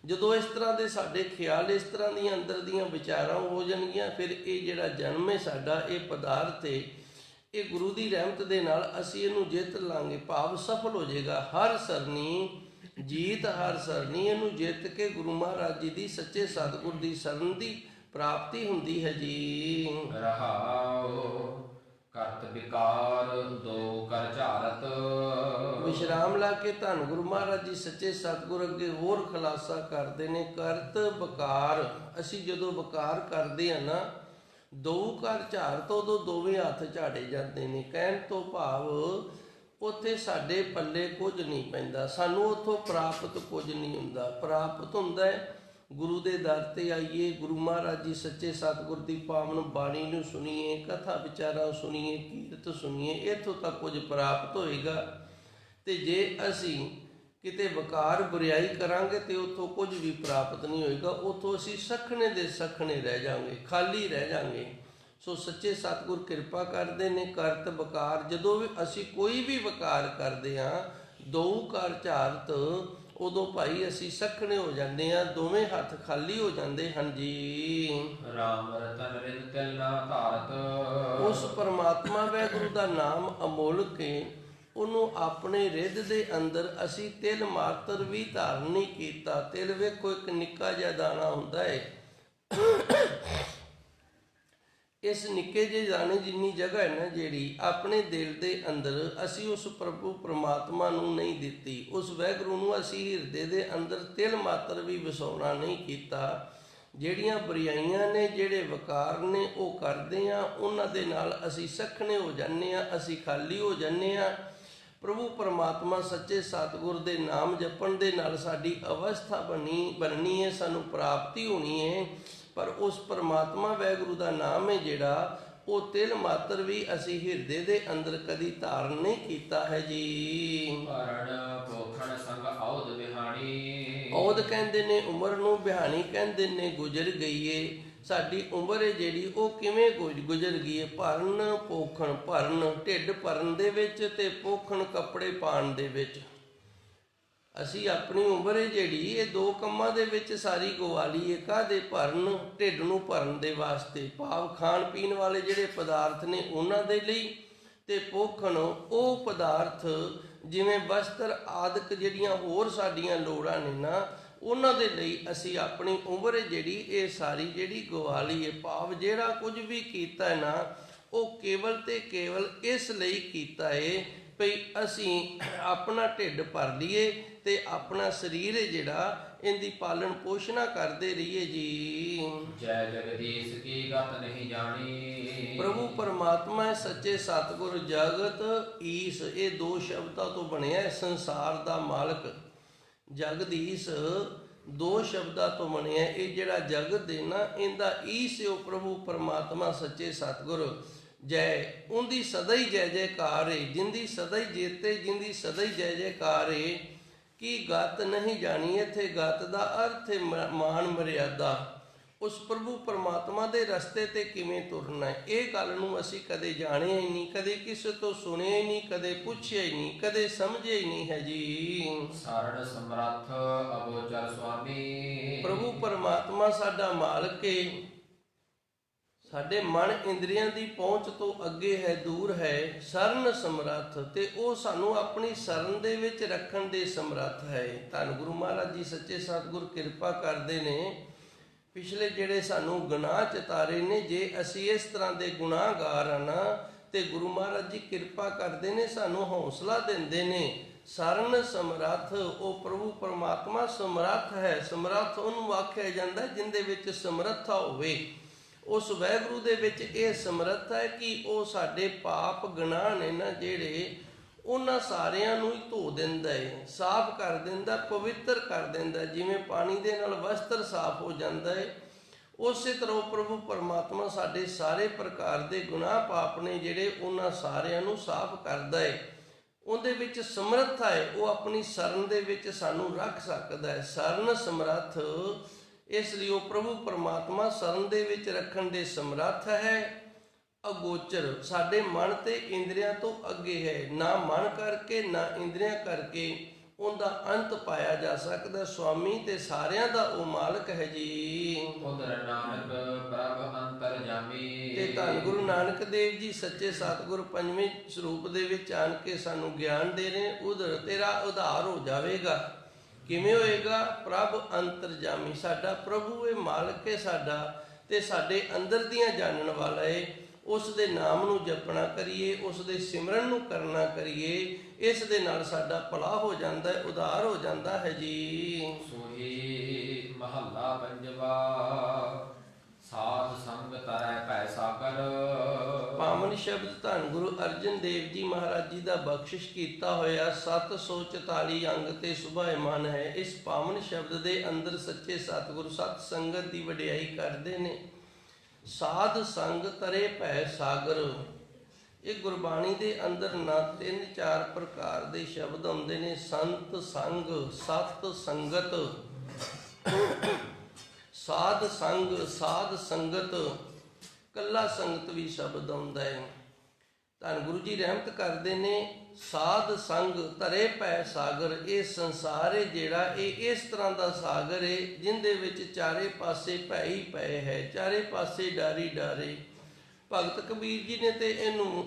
ਜਦੋਂ ਇਸ ਤਰ੍ਹਾਂ ਦੇ ਸਾਡੇ ਖਿਆਲ, ਇਸ ਤਰ੍ਹਾਂ ਦੀਆਂ ਅੰਦਰ ਦੀਆਂ ਵਿਚਾਰਾਂ ਹੋ ਜਾਣਗੀਆਂ, ਫਿਰ ਇਹ ਜਿਹੜਾ ਜਨਮ ਹੈ ਸਾਡਾ, ਇਹ ਪਦਾਰਥ ਹੈ, ਇਹ ਗੁਰੂ ਦੀ ਰਹਿਮਤ ਦੇ ਨਾਲ ਅਸੀਂ ਇਹਨੂੰ ਜਿੱਤ ਲਾਂਗੇ। ਭਾਵ ਸਫਲ ਹੋ ਜਾਏਗਾ। ਹਰ ਸਰਨੀ ਜੀਤ ਹਰ ਸਰਨੀ, ਇਹਨੂੰ ਜਿੱਤ ਕੇ ਗੁਰੂ ਮਹਾਰਾਜ ਜੀ ਦੀ ਸੱਚੇ ਸਤਿਗੁਰ ਦੀ ਸ਼ਰਨ ਦੀ ਪ੍ਰਾਪਤੀ ਹੁੰਦੀ ਹੈ ਜੀ। ਰਹਾਉ ਕਰਤ ਵਿਕਾਰ ਦੋ ਕਰ ਝਾਰਤ। ਵਿਸ਼ਰਾਮ ਲਾ ਕੇ ਧੰਨ ਗੁਰੂ ਮਹਾਰਾਜ ਜੀ ਸੱਚੇ ਸਤਿਗੁਰ ਅੱਗੇ ਹੋਰ ਖੁਲਾਸਾ ਕਰਦੇ ਨੇ। ਕਰਤ ਵਿਕਾਰ, ਅਸੀਂ ਜਦੋਂ ਵਿਕਾਰ ਕਰਦੇ ਆ ਨਾ, ਦੋ ਕਰ ਝਾਰਤ, ਉਦੋਂ ਦੋਵੇਂ ਹੱਥ ਝਾੜੇ ਜਾਂਦੇ ਨੇ। ਕਹਿਣ ਤੋਂ ਭਾਵ ਉੱਥੇ ਸਾਡੇ ਪੱਲੇ ਕੁਝ ਨਹੀਂ ਪੈਂਦਾ, ਸਾਨੂੰ ਉੱਥੋਂ ਪ੍ਰਾਪਤ ਕੁਝ ਨਹੀਂ ਹੁੰਦਾ। ਪ੍ਰਾਪਤ ਹੁੰਦਾ ਹੈ ਗੁਰੂ ਦੇ ਦਰ ਤੇ ਆਈਏ, ਗੁਰੂ ਮਹਾਰਾਜ ਜੀ ਸੱਚੇ ਸਤਿਗੁਰ ਦੀ ਪਾਵਨ ਬਾਣੀ ਨੂੰ ਸੁਣੀਏ, ਕਥਾ ਵਿਚਾਰਾਂ ਸੁਣੀਏ, ਕੀਰਤ ਸੁਣੀਏ, ਇੱਥੋਂ ਤੱਕ ਕੁਝ ਪ੍ਰਾਪਤ ਹੋਏਗਾ। ਤੇ ਜੇ ਅਸੀਂ ਕਿਤੇ ਵਕਾਰ ਬੁਰਿਆਈ ਕਰਾਂਗੇ ਤੇ ਉੱਥੋਂ ਕੁਝ ਵੀ ਪ੍ਰਾਪਤ ਨਹੀਂ ਹੋਏਗਾ। ਉੱਥੋਂ ਅਸੀਂ ਸਖਣੇ ਦੇ ਸਖਣੇ ਰਹਿ ਜਾਵਾਂਗੇ, ਖਾਲੀ ਰਹਿ ਜਾਵਾਂਗੇ। ਸੋ ਸੱਚੇ ਸਤਿਗੁਰ ਕਿਰਪਾ ਕਰਦੇ ਨੇ। ਕਰਤ ਵਕਾਰ, ਜਦੋਂ ਵੀ ਅਸੀਂ ਕੋਈ ਵੀ ਵਕਾਰ ਕਰਦੇ ਹਾਂ, ਦੋ ਕਰ ਝਾਰਤ, ਉਦੋਂ ਭਾਈ ਅਸੀਂ ਸਖਣੇ ਹੋ ਜਾਂਦੇ ਹਾਂ, ਦੋਵੇਂ ਹੱਥ ਖਾਲੀ ਹੋ ਜਾਂਦੇ ਹਨ ਜੀ। ਰਾਮ ਰਤਨ ਰਿਦ ਤਿਲ ਨਾ ਧਾਰਤ। ਉਸ ਪਰਮਾਤਮਾ ਵਾਹਿਗੁਰੂ ਦਾ ਨਾਮ ਅਮੋਲਕ ਹੈ, ਉਹਨੂੰ ਆਪਣੇ ਰਿੱਧ ਦੇ ਅੰਦਰ ਅਸੀਂ ਤਿਲ ਮਾਤਰ ਵੀ ਧਾਰਨ ਨਹੀਂ ਕੀਤਾ। ਤਿਲ ਵੇਖੋ ਇੱਕ ਨਿੱਕਾ ਜਿਹਾ ਦਾਣਾ ਹੁੰਦਾ ਹੈ, ਇਸ ਨਿੱਕੇ ਜਿਹੇ ਦਾਣੇ ਜਿੰਨੀ ਜਗ੍ਹਾ ਹੈ ਨਾ ਜਿਹੜੀ ਆਪਣੇ ਦਿਲ ਦੇ ਅੰਦਰ, ਅਸੀਂ ਉਸ ਪ੍ਰਭੂ ਪਰਮਾਤਮਾ ਨੂੰ ਨਹੀਂ ਦਿੱਤੀ। ਉਸ ਵਾਹਿਗੁਰੂ ਨੂੰ ਅਸੀਂ ਹਿਰਦੇ ਦੇ ਅੰਦਰ ਤਿਲ ਮਾਤਰ ਵੀ ਵਸਾਉਣਾ ਨਹੀਂ ਕੀਤਾ। ਜਿਹੜੀਆਂ ਬੁਰਾਈਆਂ ਨੇ, ਜਿਹੜੇ ਵਕਾਰ ਨੇ, ਉਹ ਕਰਦੇ ਆ, ਉਹਨਾਂ ਦੇ ਨਾਲ ਅਸੀਂ ਸਖਣੇ ਹੋ ਜਾਂਦੇ ਆ, ਅਸੀਂ ਖਾਲੀ ਹੋ ਜਾਂਦੇ ਆ। ਪ੍ਰਭੂ ਪਰਮਾਤਮਾ ਸੱਚੇ ਸਤਿਗੁਰ ਦੇ ਨਾਮ ਜਪਣ ਦੇ ਨਾਲ ਸਾਡੀ ਅਵਸਥਾ ਬਣਨੀ ਹੈ, ਸਾਨੂੰ ਪ੍ਰਾਪਤੀ ਹੋਣੀ ਹੈ। ਪਰ ਉਸ ਪਰਮਾਤਮਾ ਵਾਹਿਗੁਰੂ ਦਾ ਨਾਮ ਹੈ ਜਿਹੜਾ, ਉਹ ਤਿਲ ਮਾਤਰ ਵੀ ਅਸੀਂ ਹਿਰਦੇ ਦੇ ਅੰਦਰ ਕਦੀ ਧਾਰਨ ਨਹੀਂ ਕੀਤਾ ਹੈ ਜੀ। ਭਰਣ ਭੋਖਣ ਸੰਗ ਔਦ ਵਿਹਾਣੀ। ਔਦ ਕਹਿੰਦੇ ਨੇ ਉਮਰ ਨੂੰ, ਬਿਹਾਣੀ ਕਹਿੰਦੇ ਨੇ ਗੁਜ਼ਰ ਗਈ ਏ। ਸਾਡੀ ਉਮਰ ਹੈ ਜਿਹੜੀ ਉਹ ਕਿਵੇਂ ਗੁਜ਼ਰ ਗਈ ਹੈ? ਭਰਨ ਪੋਖਣ, ਭਰਨ ਢਿੱਡ ਭਰਨ ਦੇ ਵਿੱਚ ਤੇ ਪੋਖਣ ਕੱਪੜੇ ਪਾਉਣ ਦੇ ਵਿੱਚ। ਅਸੀਂ ਆਪਣੀ ਉਮਰ ਹੈ ਜਿਹੜੀ ਇਹ ਦੋ ਕੰਮਾਂ ਦੇ ਵਿੱਚ ਸਾਰੀ ਗਵਾ ਲਈ ਹੈ। ਕਾਹਦੇ? ਭਰਨ, ਢਿੱਡ ਨੂੰ ਭਰਨ ਦੇ ਵਾਸਤੇ, ਭਾਵ ਖਾਣ ਪੀਣ ਵਾਲੇ ਜਿਹੜੇ ਪਦਾਰਥ ਨੇ ਉਹਨਾਂ ਦੇ ਲਈ, ਤੇ ਪੋਖਣ ਉਹ ਪਦਾਰਥ ਜਿਵੇਂ ਵਸਤਰ ਆਦਿਕ ਜਿਹੜੀਆਂ ਹੋਰ ਸਾਡੀਆਂ ਲੋੜਾਂ ਨੇ ਨਾ, ਉਹਨਾਂ ਦੇ ਲਈ ਅਸੀਂ ਆਪਣੀ ਉਮਰ ਜਿਹੜੀ ਇਹ ਸਾਰੀ ਜਿਹੜੀ ਗਵਾ ਲਈ ਹੈ। ਭਾਵ ਜਿਹੜਾ ਕੁਝ ਵੀ ਕੀਤਾ ਹੈ ਨਾ, ਉਹ ਕੇਵਲ ਤੇ ਕੇਵਲ ਇਸ ਲਈ ਕੀਤਾ ਹੈ ਭਈ ਅਸੀਂ ਆਪਣਾ ਢਿੱਡ ਭਰ ਲਈਏ ਤੇ ਆਪਣਾ ਸਰੀਰ ਹੈ ਜਿਹੜਾ ਇਹਦੀ ਪਾਲਣ ਪੋਸ਼ਣਾ ਕਰਦੇ ਰਹੀਏ ਜੀ। ਜੈ ਜਗਦੀਸ਼ ਕੀ ਗਤ ਨਹੀਂ ਜਾਣੀ। ਪ੍ਰਭੂ ਪਰਮਾਤਮਾ ਸੱਚੇ ਸਤਿਗੁਰ ਜਗਤ ਈਸ, ਇਹ ਦੋ ਸ਼ਬਦਾਂ ਤੋਂ ਬਣਿਆ ਸੰਸਾਰ ਦਾ ਮਾਲਕ। ਜਗਦੀਸ਼ ਦੋ ਸ਼ਬਦਾਂ ਤੋਂ ਬਣਿਆ। ਇਹ ਜਿਹੜਾ ਜਗਤ ਦੇ ਨਾ, ਇਹਦਾ ਈਸ ਉਹ ਪ੍ਰਭੂ ਪਰਮਾਤਮਾ ਸੱਚੇ ਸਤਿਗੁਰ। ਜੈ ਉਹਦੀ ਸਦਾ ਹੀ ਜੈ ਜੈਕਾਰ ਏ, ਜਿੰਦੀ ਸਦਾ ਹੀ ਜੇਤੇ, ਜਿੰਦੀ ਸਦਾ ਹੀ ਜੈ ਜੈਕਾਰ ਏ। ਕੀ ਗਤ ਨਹੀਂ ਜਾਣੀ? ਇੱਥੇ ਗਤ ਦਾ ਅਰਥ ਹੈ ਮਾਨ ਮਰਿਆਦਾ। ਉਸ ਪ੍ਰਭੂ ਪਰਮਾਤਮਾ ਦੇ ਰਸਤੇ ਤੇ ਕਿਵੇਂ ਤੁਰਨਾ ਹੈ, ਇਹ ਗੱਲ ਨੂੰ ਅਸੀਂ ਕਦੇ ਜਾਣਿਆ ਹੀ ਨਹੀਂ, ਕਦੇ ਕਿਸੇ ਤੋਂ ਸੁਣਿਆ ਹੀ ਨਹੀਂ, ਕਦੇ ਪੁੱਛਿਆ ਹੀ ਨਹੀਂ, ਕਦੇ ਸਮਝਿਆ ਹੀ ਨਹੀਂ ਹੈ ਜੀ। ਸਰਣ ਸਮਰੱਥ ਅਗੋਚਰ ਸੁਆਮੀ। ਪ੍ਰਭੂ ਪਰਮਾਤਮਾ ਸਾਡਾ ਮਾਲਕ ਏ, ਸਾਡੇ ਮਨ ਇੰਦਰੀਆਂ ਦੀ ਪਹੁੰਚ ਤੋਂ ਅੱਗੇ ਹੈ, ਦੂਰ ਹੈ। ਸਰਨ ਸਮਰੱਥ, ਤੇ ਉਹ ਸਾਨੂੰ ਆਪਣੀ ਸਰਨ ਦੇ ਵਿੱਚ ਰੱਖਣ ਦੇ ਸਮਰੱਥ ਹੈ। ਧੰਨ ਗੁਰੂ ਮਹਾਰਾਜ ਜੀ ਸੱਚੇ ਸਤਿਗੁਰ ਕਿਰਪਾ ਕਰਦੇ ਨੇ। ਪਿਛਲੇ ਜਿਹੜੇ ਸਾਨੂੰ ਗੁਨਾਹ ਚਿਤਾਰੇ ਨੇ, ਜੇ ਅਸੀਂ ਇਸ ਤਰ੍ਹਾਂ ਦੇ ਗੁਨਾਹਗਾਰ ਹਾਂ ਨਾ, ਤੇ ਗੁਰੂ ਮਹਾਰਾਜ ਜੀ ਕਿਰਪਾ ਕਰਦੇ ਨੇ, ਸਾਨੂੰ ਹੌਸਲਾ ਦਿੰਦੇ ਨੇ। ਸਰਨ ਸਮਰੱਥ, ਉਹ ਪ੍ਰਭੂ ਪਰਮਾਤਮਾ ਸਮਰੱਥ ਹੈ। ਸਮਰੱਥ ਉਹਨੂੰ ਆਖਿਆ ਜਾਂਦਾ ਜਿੰਦੇ ਵਿੱਚ ਸਮਰੱਥਾ ਹੋਵੇ। ਉਸ ਵਾਹਿਗੁਰੂ ਦੇ ਵਿੱਚ ਇਹ ਸਮਰੱਥਾ ਹੈ ਕਿ ਉਹ ਸਾਡੇ ਪਾਪ ਗੁਨਾਹ ਨੇ ਨਾ ਜਿਹੜੇ, ਉਹਨਾਂ ਸਾਰਿਆਂ ਨੂੰ ਹੀ ਧੋ ਦਿੰਦਾ ਹੈ, ਸਾਫ਼ ਕਰ ਦਿੰਦਾ, ਪਵਿੱਤਰ ਕਰ ਦਿੰਦਾ। ਜਿਵੇਂ ਪਾਣੀ ਦੇ ਨਾਲ ਵਸਤਰ ਸਾਫ਼ ਹੋ ਜਾਂਦਾ ਹੈ, ਉਸੇ ਤਰ੍ਹਾਂ ਪ੍ਰਭੂ ਪਰਮਾਤਮਾ ਸਾਡੇ ਸਾਰੇ ਪ੍ਰਕਾਰ ਦੇ ਗੁਨਾਹ ਪਾਪ ਨੇ ਜਿਹੜੇ, ਉਹਨਾਂ ਸਾਰਿਆਂ ਨੂੰ ਸਾਫ਼ ਕਰਦਾ ਹੈ। ਉਹਦੇ ਵਿੱਚ ਸਮਰੱਥਾ ਹੈ, ਉਹ ਆਪਣੀ ਸਰਨ ਦੇ ਵਿੱਚ ਸਾਨੂੰ ਰੱਖ ਸਕਦਾ ਹੈ। ਸਰਨ ਸਮਰੱਥ, ਇਸ ਲਈ ਉਹ ਪ੍ਰਭੂ ਪਰਮਾਤਮਾ ਸਰਨ ਦੇ ਵਿੱਚ ਰੱਖਣ ਦੇ ਸਮਰੱਥ ਹੈ। ਅਗੋਚਰ, ਸਾਡੇ ਮਨ ਤੇ ਇੰਦਰੀਆਂ ਤੋਂ ਅੱਗੇ ਹੈ। ਨਾ ਮਨ ਕਰਕੇ ਨਾ ਇੰਦਰੀਆਂ ਕਰਕੇ ਉਹਦਾ ਅੰਤ ਪਾਇਆ ਜਾ ਸਕਦਾ। ਸੁਆਮੀ ਤੇ ਸਾਰਿਆਂ ਦਾ ਉਹ ਮਾਲਕ ਹੈ ਜੀ। ਉਦਰ ਨਾਨਕ ਪ੍ਰਭ ਅੰਤਰ ਜਾਮੀ। ਤੇ ਧੰਨ ਗੁਰੂ ਨਾਨਕ ਦੇਵ ਜੀ ਸੱਚੇ ਸਤਿਗੁਰ ਪੰਜਵੇਂ ਸਰੂਪ ਦੇ ਵਿੱਚ ਆਣ ਕੇ ਸਾਨੂੰ ਗਿਆਨ ਦੇ ਰਹੇ। ਉਦਰ ਤੇਰਾ ਉਧਾਰ ਹੋ ਜਾਵੇਗਾ। ਕਿਵੇਂ ਹੋਏਗਾ? ਪ੍ਰਭ ਅੰਤਰਜਾਮੀ, ਸਾਡਾ ਪ੍ਰਭੂ ਇਹ ਮਾਲਕ ਹੈ ਸਾਡਾ, ਤੇ ਸਾਡੇ ਅੰਦਰ ਦੀਆਂ ਜਾਣਨ ਵਾਲਾ ਹੈ। ਉਸ ਦੇ ਨਾਮ ਨੂੰ ਜਪਣਾ ਕਰੀਏ, ਉਸ ਦੇ ਸਿਮਰਨ ਨੂੰ ਕਰਨਾ ਕਰੀਏ, ਇਸ ਦੇ ਨਾਲ ਸਾਡਾ ਭਲਾ ਹੋ ਜਾਂਦਾ ਹੈ, ਉਧਾਰ ਹੋ ਜਾਂਦਾ ਹੈ ਜੀ। ਸੋਹੀ ਮਹੱਲਾ ਪੰਜਵਾ। ਸਾਧ ਸੰਗ ਤਰੈ ਭੈ ਸਾਗਰ। ਪਾਵਨ ਸ਼ਬਦ ਧੰਨ ਗੁਰੂ ਅਰਜਨ ਦੇਵ ਜੀ ਮਹਾਰਾਜ ਜੀ ਦਾ ਬਖਸ਼ਿਸ਼ ਕੀਤਾ ਹੋਇਆ 744 ਅੰਗ ਤੇ ਸੁਭਾਇਮਾਨ ਹੈ। ਇਸ ਪਾਵਨ ਸ਼ਬਦ ਦੇ ਅੰਦਰ ਸੱਚੇ ਸਤਿਗੁਰੂ ਸਤ ਸੰਗਤ ਦੀ ਵਡਿਆਈ ਕਰਦੇ ਨੇ। ਸਾਧ ਸੰਗ ਤਰੇ ਭੈ ਸਾਗਰ, ਇਹ ਗੁਰਬਾਣੀ ਦੇ ਅੰਦਰ ਨਾ 3-4 ਪ੍ਰਕਾਰ ਦੇ ਸ਼ਬਦ ਆਉਂਦੇ ਨੇ। ਸੰਤ ਸੰਗ, ਸਤ ਸੰਗਤ, ਸਾਧ ਸੰਗ, ਸਾਧ ਸੰਗਤ, ਕੱਲਾ ਸੰਗਤ ਵੀ ਸ਼ਬਦ ਆਉਂਦਾ ਹੈ। ਧੰਨ ਗੁਰੂ ਜੀ ਰਹਿਮਤ ਕਰਦੇ ਨੇ। ਸਾਧ ਸੰਗ ਤਰੇ ਭੈ ਸਾਗਰ, ਇਹ ਸੰਸਾਰ ਹੈ ਜਿਹੜਾ, ਇਹ ਇਸ ਤਰ੍ਹਾਂ ਦਾ ਸਾਗਰ ਹੈ ਜਿੰਦੇ ਵਿੱਚ ਚਾਰੇ ਪਾਸੇ ਭੈ ਹੀ ਭੈ ਹੈ, ਚਾਰੇ ਪਾਸੇ ਡਾਰੀ ਡਾਰੇ। ਭਗਤ ਕਬੀਰ ਜੀ ਨੇ ਤੇ ਇਹਨੂੰ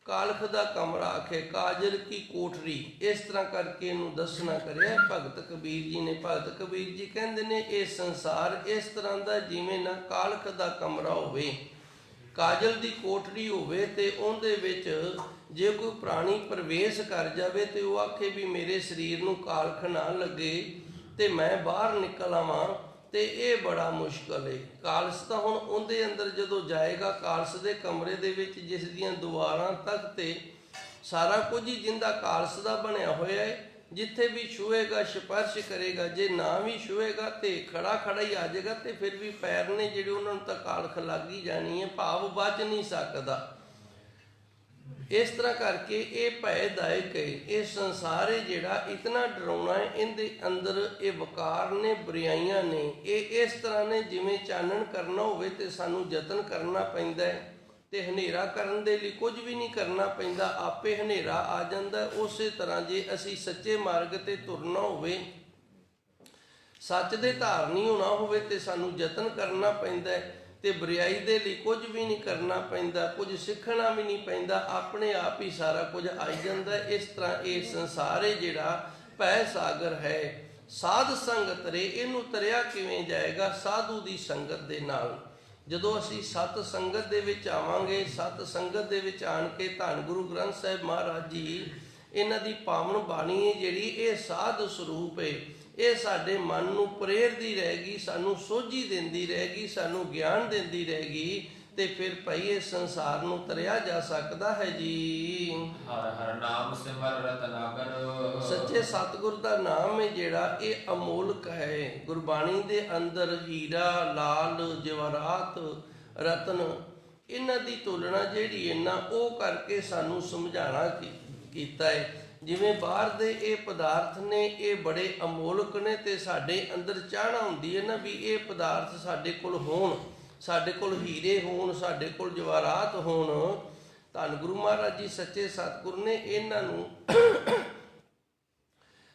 ਕਾਲਖ ਦਾ ਕਮਰਾ ਆਖੇ, ਕਾਜਲ ਕੀ ਕੋਠਰੀ, ਇਸ ਤਰ੍ਹਾਂ ਕਰਕੇ ਇਹਨੂੰ ਦੱਸਣਾ ਕਰਿਆ ਭਗਤ ਕਬੀਰ ਜੀ ਨੇ। ਭਗਤ ਕਬੀਰ ਜੀ ਕਹਿੰਦੇ ਨੇ ਇਹ ਸੰਸਾਰ ਇਸ ਤਰ੍ਹਾਂ ਦਾ ਜਿਵੇਂ ਨਾ ਕਾਲਖ ਦਾ ਕਮਰਾ ਹੋਵੇ, ਕਾਜਲ ਦੀ ਕੋਠੜੀ ਹੋਵੇ, ਤੇ ਉਹਦੇ ਵਿੱਚ ਜੇ ਕੋਈ ਪ੍ਰਾਣੀ ਪ੍ਰਵੇਸ਼ ਕਰ ਜਾਵੇ ਤੇ ਉਹ ਆਖੇ ਵੀ ਮੇਰੇ ਸਰੀਰ ਨੂੰ ਕਾਲਖ ਨਾ ਲੱਗੇ ਤੇ ਮੈਂ ਬਾਹਰ ਨਿਕਲ ਆਵਾਂ, ਤੇ ਇਹ ਬੜਾ ਮੁਸ਼ਕਲ ਹੈ। ਕਾਲਸ ਤਾਂ ਹੁਣ ਉਹਦੇ ਅੰਦਰ ਜਦੋਂ ਜਾਏਗਾ, ਕਾਲਸ ਦੇ ਕਮਰੇ ਦੇ ਵਿੱਚ ਜਿਸ ਦੀਆਂ ਦੀਵਾਰਾਂ ਤੱਕ ਤੇ ਸਾਰਾ ਕੁਝ ਹੀ ਜਿੰਦਾ ਕਾਲਸ ਦਾ ਬਣਿਆ ਹੋਇਆ ਹੈ, ਜਿੱਥੇ ਵੀ ਛੂਹੇਗਾ ਸਪਰਸ਼ ਕਰੇਗਾ, ਜੇ ਨਾ ਵੀ ਛੂਹੇਗਾ ਤੇ ਖੜਾ ਖੜਾ ਹੀ ਆ ਜਾਏਗਾ, ਤੇ ਫਿਰ ਵੀ ਪੈਰ ਨੇ ਜਿਹੜੇ ਉਹਨਾਂ ਨੂੰ ਤਾਂ ਕਾਲਖ ਲੱਗ ਹੀ ਜਾਣੀ ਹੈ, ਭਾਵ ਬਚ ਨਹੀਂ ਸਕਦਾ। ਇਸ ਤਰ੍ਹਾਂ ਕਰਕੇ ਇਹ ਭੈਦਾਇਕ ਹੈ, ਇਹ ਸੰਸਾਰ ਹੈ ਜਿਹੜਾ ਇਤਨਾ ਡਰਾਉਣਾ ਹੈ, ਇਹਦੇ ਅੰਦਰ ਇਹ ਵਕਾਰ ਨੇ, ਬੁਰਾਈਆਂ ਨੇ, ਇਹ ਇਸ ਤਰ੍ਹਾਂ ਨੇ ਜਿਵੇਂ ਚਾਨਣ ਕਰਨਾ ਹੋਵੇ ਤੇ ਸਾਨੂੰ ਯਤਨ ਕਰਨਾ ਪੈਂਦਾ ਹੈ, ਤੇ ਹਨੇਰਾ ਕਰਨ ਦੇ ਲਈ ਕੁਝ ਵੀ ਨਹੀਂ ਕਰਨਾ ਪੈਂਦਾ, ਆਪੇ ਹਨੇਰਾ ਆ ਜਾਂਦਾ। ਉਸੇ ਤਰ੍ਹਾਂ ਜੇ ਅਸੀਂ ਸੱਚੇ ਮਾਰਗ ਤੇ ਤੁਰਨਾ ਹੋਵੇ, ਸੱਚ ਦੇ ਧਾਰਨੀ ਹੋਣਾ ਹੋਵੇ ਤੇ ਸਾਨੂੰ ਯਤਨ ਕਰਨਾ ਪੈਂਦਾ ਹੈ, ਤੇ ਬੁਰਾਈ ਦੇ ਲਈ ਕੁਝ ਵੀ ਨਹੀਂ ਕਰਨਾ ਪੈਂਦਾ, ਕੁਝ ਸਿੱਖਣਾ ਵੀ ਨਹੀਂ ਪੈਂਦਾ, ਆਪਣੇ ਆਪ ਹੀ ਸਾਰਾ ਕੁਝ ਆਈ ਜਾਂਦਾ। ਇਸ ਤਰ੍ਹਾਂ ਇਹ ਸੰਸਾਰ ਹੈ ਜਿਹੜਾ ਭੈ ਸਾਗਰ ਹੈ। ਸਾਧ ਸੰਗਤ ਰੇ, ਇਹਨੂੰ ਤਰਿਆ ਕਿਵੇਂ ਜਾਏਗਾ? ਸਾਧੂ ਦੀ ਸੰਗਤ ਦੇ ਨਾਲ। ਜਦੋਂ ਅਸੀਂ ਸਤ ਸੰਗਤ ਦੇ ਵਿੱਚ ਆਵਾਂਗੇ, ਸਤ ਸੰਗਤ ਦੇ ਵਿੱਚ ਆਣ ਕੇ ਧੰਨ ਗੁਰੂ ਗ੍ਰੰਥ ਸਾਹਿਬ ਮਹਾਰਾਜ ਜੀ ਇਹਨਾਂ ਦੀ ਪਾਵਨ ਬਾਣੀ ਹੈ ਜਿਹੜੀ, ਇਹ ਸਾਧ ਸਰੂਪ ਹੈ, ਇਹ ਸਾਡੇ ਮਨ ਨੂੰ ਪ੍ਰੇਰਦੀ ਰਹੇਗੀ, ਸਾਨੂੰ ਸੋਝੀ ਦਿੰਦੀ ਰਹੇਗੀ, ਸਾਨੂੰ ਗਿਆਨ ਦਿੰਦੀ ਰਹੇਗੀ, ਤੇ ਫਿਰ ਭਾਈ ਇਹ ਸੰਸਾਰ ਨੂੰ ਤਰਿਆ ਜਾ ਸਕਦਾ ਹੈ ਜੀ। ਹਰ ਹਰ ਨਾਮ ਸਿਮਰ ਰਤਨਾਗਰ। ਸੱਚੇ ਸਤਿਗੁਰ ਦਾ ਨਾਮ ਹੈ ਜਿਹੜਾ ਇਹ ਅਮੋਲਕ ਹੈ। ਗੁਰਬਾਣੀ ਦੇ ਅੰਦਰ ਹੀਰਾ, ਲਾਲ, ਜਵਾਹਰਾਤ, ਰਤਨ, ਇਹਨਾਂ ਦੀ ਤੁਲਨਾ ਜਿਹੜੀ ਹੈ ਨਾ, ਉਹ ਕਰਕੇ ਸਾਨੂੰ ਸਮਝਾਣਾ ਕੀਤਾ ਹੈ। ਜਿਵੇਂ ਬਾਹਰ ਦੇ ਇਹ ਪਦਾਰਥ ਨੇ, ਇਹ ਬੜੇ ਅਮੋਲਕ ਨੇ, ਤੇ ਸਾਡੇ ਅੰਦਰ ਚਾਹਨਾ ਹੁੰਦੀ ਹੈ ਨਾ ਵੀ ਇਹ ਪਦਾਰਥ ਸਾਡੇ ਕੋਲ ਹੋਣ, ਸਾਡੇ ਕੋਲ ਹੀਰੇ ਹੋਣ, ਸਾਡੇ ਕੋਲ ਜਵਾਹਰਾਤ ਹੋਣ। ਧੰਨ ਗੁਰੂ ਮਹਾਰਾਜ ਜੀ ਸੱਚੇ ਸਤਿਗੁਰ ਨੇ ਇਹਨਾਂ ਨੂੰ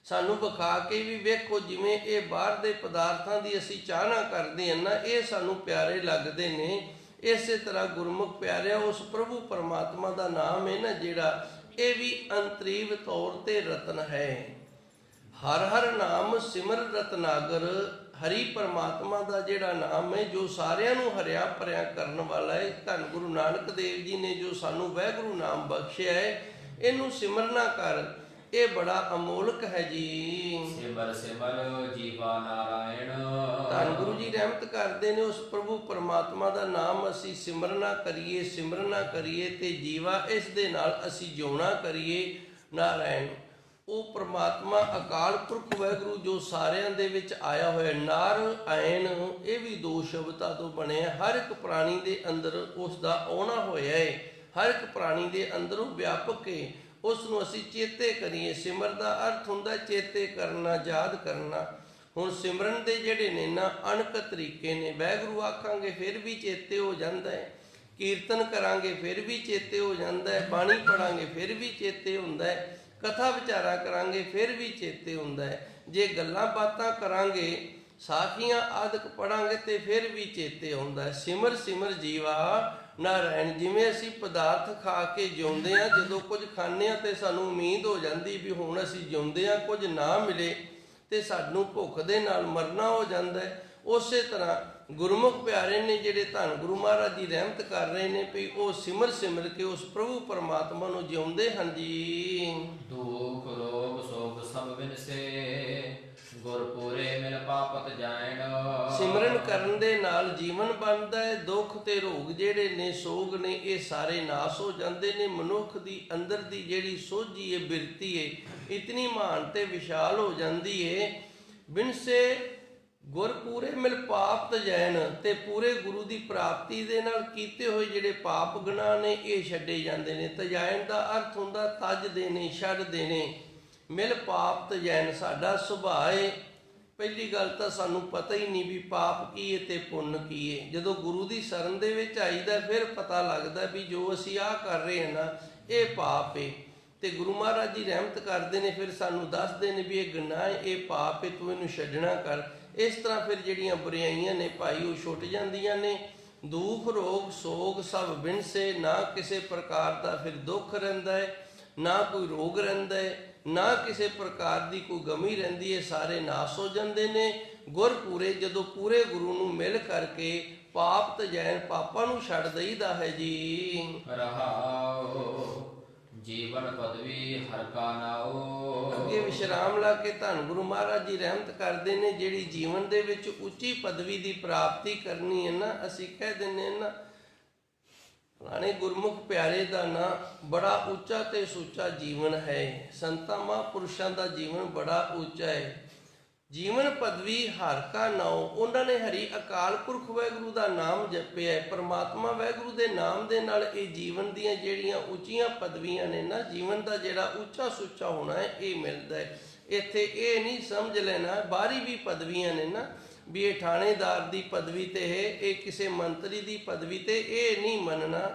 ਸਾਨੂੰ ਵਿਖਾ ਕੇ ਵੀ ਵੇਖੋ, ਜਿਵੇਂ ਇਹ ਬਾਹਰ ਦੇ ਪਦਾਰਥਾਂ ਦੀ ਅਸੀਂ ਚਾਹਨਾ ਕਰਦੇ ਹਾਂ ਨਾ, ਇਹ ਸਾਨੂੰ ਪਿਆਰੇ ਲੱਗਦੇ ਨੇ, ਇਸੇ ਤਰ੍ਹਾਂ ਗੁਰਮੁਖ ਪਿਆਰਿਆ ਉਸ ਪ੍ਰਭੂ ਪਰਮਾਤਮਾ ਦਾ ਨਾਮ ਹੈ ਨਾ ਜਿਹੜਾ, ਇਹ ਵੀ ਅੰਤਰੀਵ ਤੌਰ ਤੇ ਰਤਨ ਹੈ। ਹਰ ਹਰ ਨਾਮ ਸਿਮਰ ਰਤਨਾਗਰ। ਹਰੀ ਪਰਮਾਤਮਾ ਦਾ ਜਿਹੜਾ ਨਾਮ ਹੈ, ਜੋ ਸਾਰਿਆਂ ਨੂੰ ਹਰਿਆ ਭਰਿਆ ਕਰਨ ਵਾਲਾ ਹੈ। ਧੰਨ ਗੁਰੂ ਨਾਨਕ ਦੇਵ ਜੀ ਨੇ ਜੋ ਸਾਨੂੰ ਵਾਹਿਗੁਰੂ ਨਾਮ ਬਖਸ਼ਿਆ ਹੈ, ਇਹਨੂੰ ਸਿਮਰਨਾ ਕਰ, ਇਹ ਬੜਾ ਅਮੋਲਕ ਹੈ ਜੀ। ਸਿਮਰ ਸਿਮਰ ਜੀਵਾ ਨਾਰਾਇਣ। ਧੰਨ ਗੁਰੂ ਜੀ ਰਹਿਮਤ ਕਰਦੇ ਨੇ, ਉਸ ਪ੍ਰਭੂ ਪਰਮਾਤਮਾ ਦਾ ਨਾਮ ਅਸੀਂ ਸਿਮਰਨਾ ਕਰੀਏ, ਸਿਮਰਨਾ ਕਰੀਏ, ਤੇ ਜੀਵਾ ਇਸ ਦੇ ਨਾਲ ਅਸੀਂ ਜਿਉਣਾ ਕਰੀਏ। ਨਾਰਾਇਣ ਉਹ ਪਰਮਾਤਮਾ ਅਕਾਲ ਪੁਰਖ ਵਾਹਿਗੁਰੂ ਜੋ ਸਾਰਿਆਂ ਦੇ ਵਿੱਚ ਆਇਆ ਹੋਇਆ। ਨਾਰ ਆਇਨ, ਇਹ ਵੀ ਦੋ ਸ਼ਬਦਾਂ ਤੋਂ ਬਣਿਆ। ਹਰ ਇੱਕ ਪ੍ਰਾਣੀ ਦੇ ਅੰਦਰ ਉਸ ਦਾ ਆਉਣਾ ਹੋਇਆ ਹੈ, ਹਰ ਇੱਕ ਪ੍ਰਾਣੀ ਦੇ ਅੰਦਰ ਉਹ ਵਿਆਪਕ ਹੈ, ਉਸ ਨੂੰ ਅਸੀਂ ਚੇਤੇ ਕਰੀਏ। ਸਿਮਰ ਦਾ ਅਰਥ ਹੁੰਦਾ ਚੇਤੇ ਕਰਨਾ, ਯਾਦ ਕਰਨਾ। ਹੁਣ ਸਿਮਰਨ ਦੇ ਜਿਹੜੇ ਨੇ ਨਾ ਅਣਕ ਤਰੀਕੇ ਨੇ। ਵਾਹਿਗੁਰੂ ਆਖਾਂਗੇ ਫਿਰ ਵੀ ਚੇਤੇ ਹੋ ਜਾਂਦਾ ਹੈ, ਕੀਰਤਨ ਕਰਾਂਗੇ ਫਿਰ ਵੀ ਚੇਤੇ ਹੋ ਜਾਂਦਾ ਹੈ, ਬਾਣੀ ਪੜਾਂਗੇ ਫਿਰ ਵੀ ਚੇਤੇ ਹੁੰਦਾ ਹੈ, ਕਥਾ ਵਿਚਾਰਾ ਕਰਾਂਗੇ ਫਿਰ ਵੀ ਚੇਤੇ ਹੁੰਦਾ ਹੈ, ਜੇ ਗੱਲਾਂ ਬਾਤਾਂ ਕਰਾਂਗੇ, ਸਾਖੀਆਂ ਆਦਿਕ ਪੜਾਂਗੇ ਤੇ ਫਿਰ ਵੀ ਚੇਤੇ ਆਉਂਦਾ ਹੈ। ਸਿਮਰ ਸਿਮਰ ਜੀਵਾ ਨਾਰਾਇਣ। ਜਿਵੇਂ ਅਸੀਂ ਪਦਾਰਥ ਖਾ ਕੇ ਜਿਉਂਦੇ ਹਾਂ, ਜਦੋਂ ਕੁਝ ਖਾਂਦੇ ਹਾਂ ਤੇ ਸਾਨੂੰ ਉਮੀਦ ਹੋ ਜਾਂਦੀ ਵੀ ਹੁਣ ਅਸੀਂ ਜਿਉਂਦੇ ਹਾਂ, ਕੁਝ ਨਾ ਮਿਲੇ ਤੇ ਸਾਨੂੰ ਭੁੱਖ ਦੇ ਨਾਲ ਮਰਨਾ ਹੋ ਜਾਂਦਾ ਹੈ। ਉਸੇ ਤਰ੍ਹਾਂ ਗੁਰਮੁਖ ਪਿਆਰੇ ਨੇ ਜਿਹੜੇ ਧੰਨ ਗੁਰੂ ਮਹਾਰਾਜ ਜੀ ਰਹਿਮਤ ਕਰ ਰਹੇ ਨੇ ਵੀ ਉਹ ਸਿਮਰ ਸਿਮਰ ਕੇ ਉਸ ਪ੍ਰਭੂ ਪਰਮਾਤਮਾ ਨੂੰ ਜਿਉਂਦੇ ਹਨ ਜੀ। ਦੁਖ ਰੋਗ ਸੋਗ ਸਭ ਬਿਨਸੇ, ਗੁਰ ਪੂਰੇ ਮਿਲ ਪਾਪਤ ਜਾਇਣ। ਸਿਮਰਨ ਕਰਨ ਦੇ ਨਾਲ ਜੀਵਨ ਬਣਦਾ ਹੈ। ਦੁੱਖ ਤੇ ਰੋਗ ਜਿਹੜੇ ਨੇ, ਸੋਗ ਨੇ, ਇਹ ਸਾਰੇ ਨਾਸ ਹੋ ਜਾਂਦੇ ਨੇ। ਮਨੁੱਖ ਦੀ ਅੰਦਰ ਦੀ ਜਿਹੜੀ ਸੋਝੀ ਹੈ, ਬਿਰਤੀ ਹੈ, ਇਤਨੀ ਮਹਾਨ ਤੇ ਵਿਸ਼ਾਲ ਹੋ ਜਾਂਦੀ ਹੈ। ਬਿਨਸੇ ਗੁਰ ਪੂਰੇ ਮਿਲ ਪਾਪ ਤਜੈਨ, ਤੇ ਪੂਰੇ ਗੁਰੂ ਦੀ ਪ੍ਰਾਪਤੀ ਦੇ ਨਾਲ ਕੀਤੇ ਹੋਏ ਜਿਹੜੇ ਪਾਪ ਗੁਨਾਹ ਨੇ ਇਹ ਛੱਡੇ ਜਾਂਦੇ ਨੇ। ਤਜੈਨ ਦਾ ਅਰਥ ਹੁੰਦਾ ਤਜ ਦੇਣੇ, ਛੱਡ ਦੇਣੇ। ਮਿਲ ਪਾਪ ਤਜੈਨ ਸਾਡਾ ਸੁਭਾਅ ਹੈ। ਪਹਿਲੀ ਗੱਲ ਤਾਂ ਸਾਨੂੰ ਪਤਾ ਹੀ ਨਹੀਂ ਵੀ ਪਾਪ ਕੀ ਹੈ ਤੇ ਪੁੰਨ ਕੀ ਹੈ। ਜਦੋਂ ਗੁਰੂ ਦੀ ਸ਼ਰਨ ਦੇ ਵਿੱਚ ਆਈਦਾ ਫਿਰ ਪਤਾ ਲੱਗਦਾ ਵੀ ਜੋ ਅਸੀਂ ਆਹ ਕਰ ਰਹੇ ਹਾਂ ਨਾ, ਇਹ ਪਾਪ ਹੈ। ਤੇ ਗੁਰੂ ਮਹਾਰਾਜ ਜੀ ਰਹਿਮਤ ਕਰਦੇ ਨੇ, ਫਿਰ ਸਾਨੂੰ ਦੱਸਦੇ ਨੇ ਵੀ ਇਹ ਗੁਨਾਹ ਹੈ, ਇਹ ਪਾਪ ਹੈ, ਤੂੰ ਇਹਨੂੰ ਛੱਡਣਾ ਕਰ। ਇਸ ਤਰ੍ਹਾਂ ਫਿਰ ਜਿਹੜੀਆਂ ਬੁਰਾਈਆਂ ਨੇ ਭਾਈ ਉਹ ਛੁੱਟ ਜਾਂਦੀਆਂ ਨੇ। ਦੁੱਖ ਰੋਗ ਸੋਗ ਸਭ ਬਿਨਸੇ, ਨਾ ਕਿਸੇ ਪ੍ਰਕਾਰ ਦਾ ਫਿਰ ਦੁੱਖ ਰਹਿੰਦਾ ਹੈ, ਨਾ ਕੋਈ ਰੋਗ ਰਹਿੰਦਾ ਹੈ, ਨਾ ਕਿਸੇ ਪ੍ਰਕਾਰ ਦੀ ਕੋਈ ਗਮੀ ਰਹਿੰਦੀ ਹੈ, ਸਾਰੇ ਨਾਸ ਹੋ ਜਾਂਦੇ ਨੇ। ਗੁਰ ਪੂਰੇ, ਜਦੋਂ ਪੂਰੇ ਗੁਰੂ ਨੂੰ ਮਿਲ ਕਰਕੇ ਪਾਪ ਤਜੈਨ, ਪਾਪਾਂ ਨੂੰ ਛੱਡ ਦਈਦਾ ਹੈ ਜੀ। ਰਹਾਉ ਜੀਵਨ ਪਦਵੀ ਹਰ ਕਾ ਨਾਉ। ਅੱਗੇ ਵਿਸ਼ਰਾਮ ਲਾ ਕੇ ਧੰਨ ਗੁਰੂ ਮਹਾਰਾਜ ਜੀ ਰਹਿਮਤ ਕਰਦੇ ਨੇ, ਜਿਹੜੀ ਜੀਵਨ ਦੇ ਵਿੱਚ ਉੱਚੀ ਪਦਵੀ ਦੀ ਪ੍ਰਾਪਤੀ ਕਰਨੀ ਹੈ ਨਾ, ਅਸੀਂ ਕਹਿ ਦਿੰਦੇ ਹਾਂ ਨਾ ਫਲਾਣੇ ਗੁਰਮੁਖ ਪਿਆਰੇ ਦਾ ਨਾਂ ਬੜਾ ਉੱਚਾ ਤੇ ਸੁੱਚਾ ਜੀਵਨ ਹੈ। ਸੰਤਾਂ ਮਹਾਂਪੁਰਸ਼ਾਂ ਦਾ ਜੀਵਨ ਬੜਾ ਉੱਚਾ ਹੈ। ਜੀਵਨ ਪਦਵੀ ਹਰ ਕਾ ਨਾਉ, ਉਹਨਾਂ ਨੇ ਹਰੀ ਅਕਾਲ ਪੁਰਖ ਵਾਹਿਗੁਰੂ ਦਾ ਨਾਮ ਜਪਿਆ। ਪਰਮਾਤਮਾ ਵਾਹਿਗੁਰੂ ਦੇ ਨਾਮ ਦੇ ਨਾਲ ਇਹ ਜੀਵਨ ਦੀਆਂ ਜਿਹੜੀਆਂ ਉੱਚੀਆਂ ਪਦਵੀਆਂ ਨੇ ਨਾ, ਜੀਵਨ ਦਾ ਜਿਹੜਾ ਉੱਚਾ ਸੁੱਚਾ ਹੋਣਾ ਹੈ ਇਹ ਮਿਲਦਾ ਹੈ। ਇੱਥੇ ਇਹ ਨਹੀਂ ਸਮਝ ਲੈਣਾ ਬਾਹਰੀ ਵੀ ਪਦਵੀਆਂ ਨੇ ਨਾ, ਵੀ ਇਹ ਥਾਣੇਦਾਰ ਦੀ ਪਦਵੀ ਤੇ ਹੈ, ਇਹ ਕਿਸੇ ਮੰਤਰੀ ਦੀ ਪਦਵੀ ਤੇ, ਇਹ ਨਹੀਂ ਮੰਨਣਾ।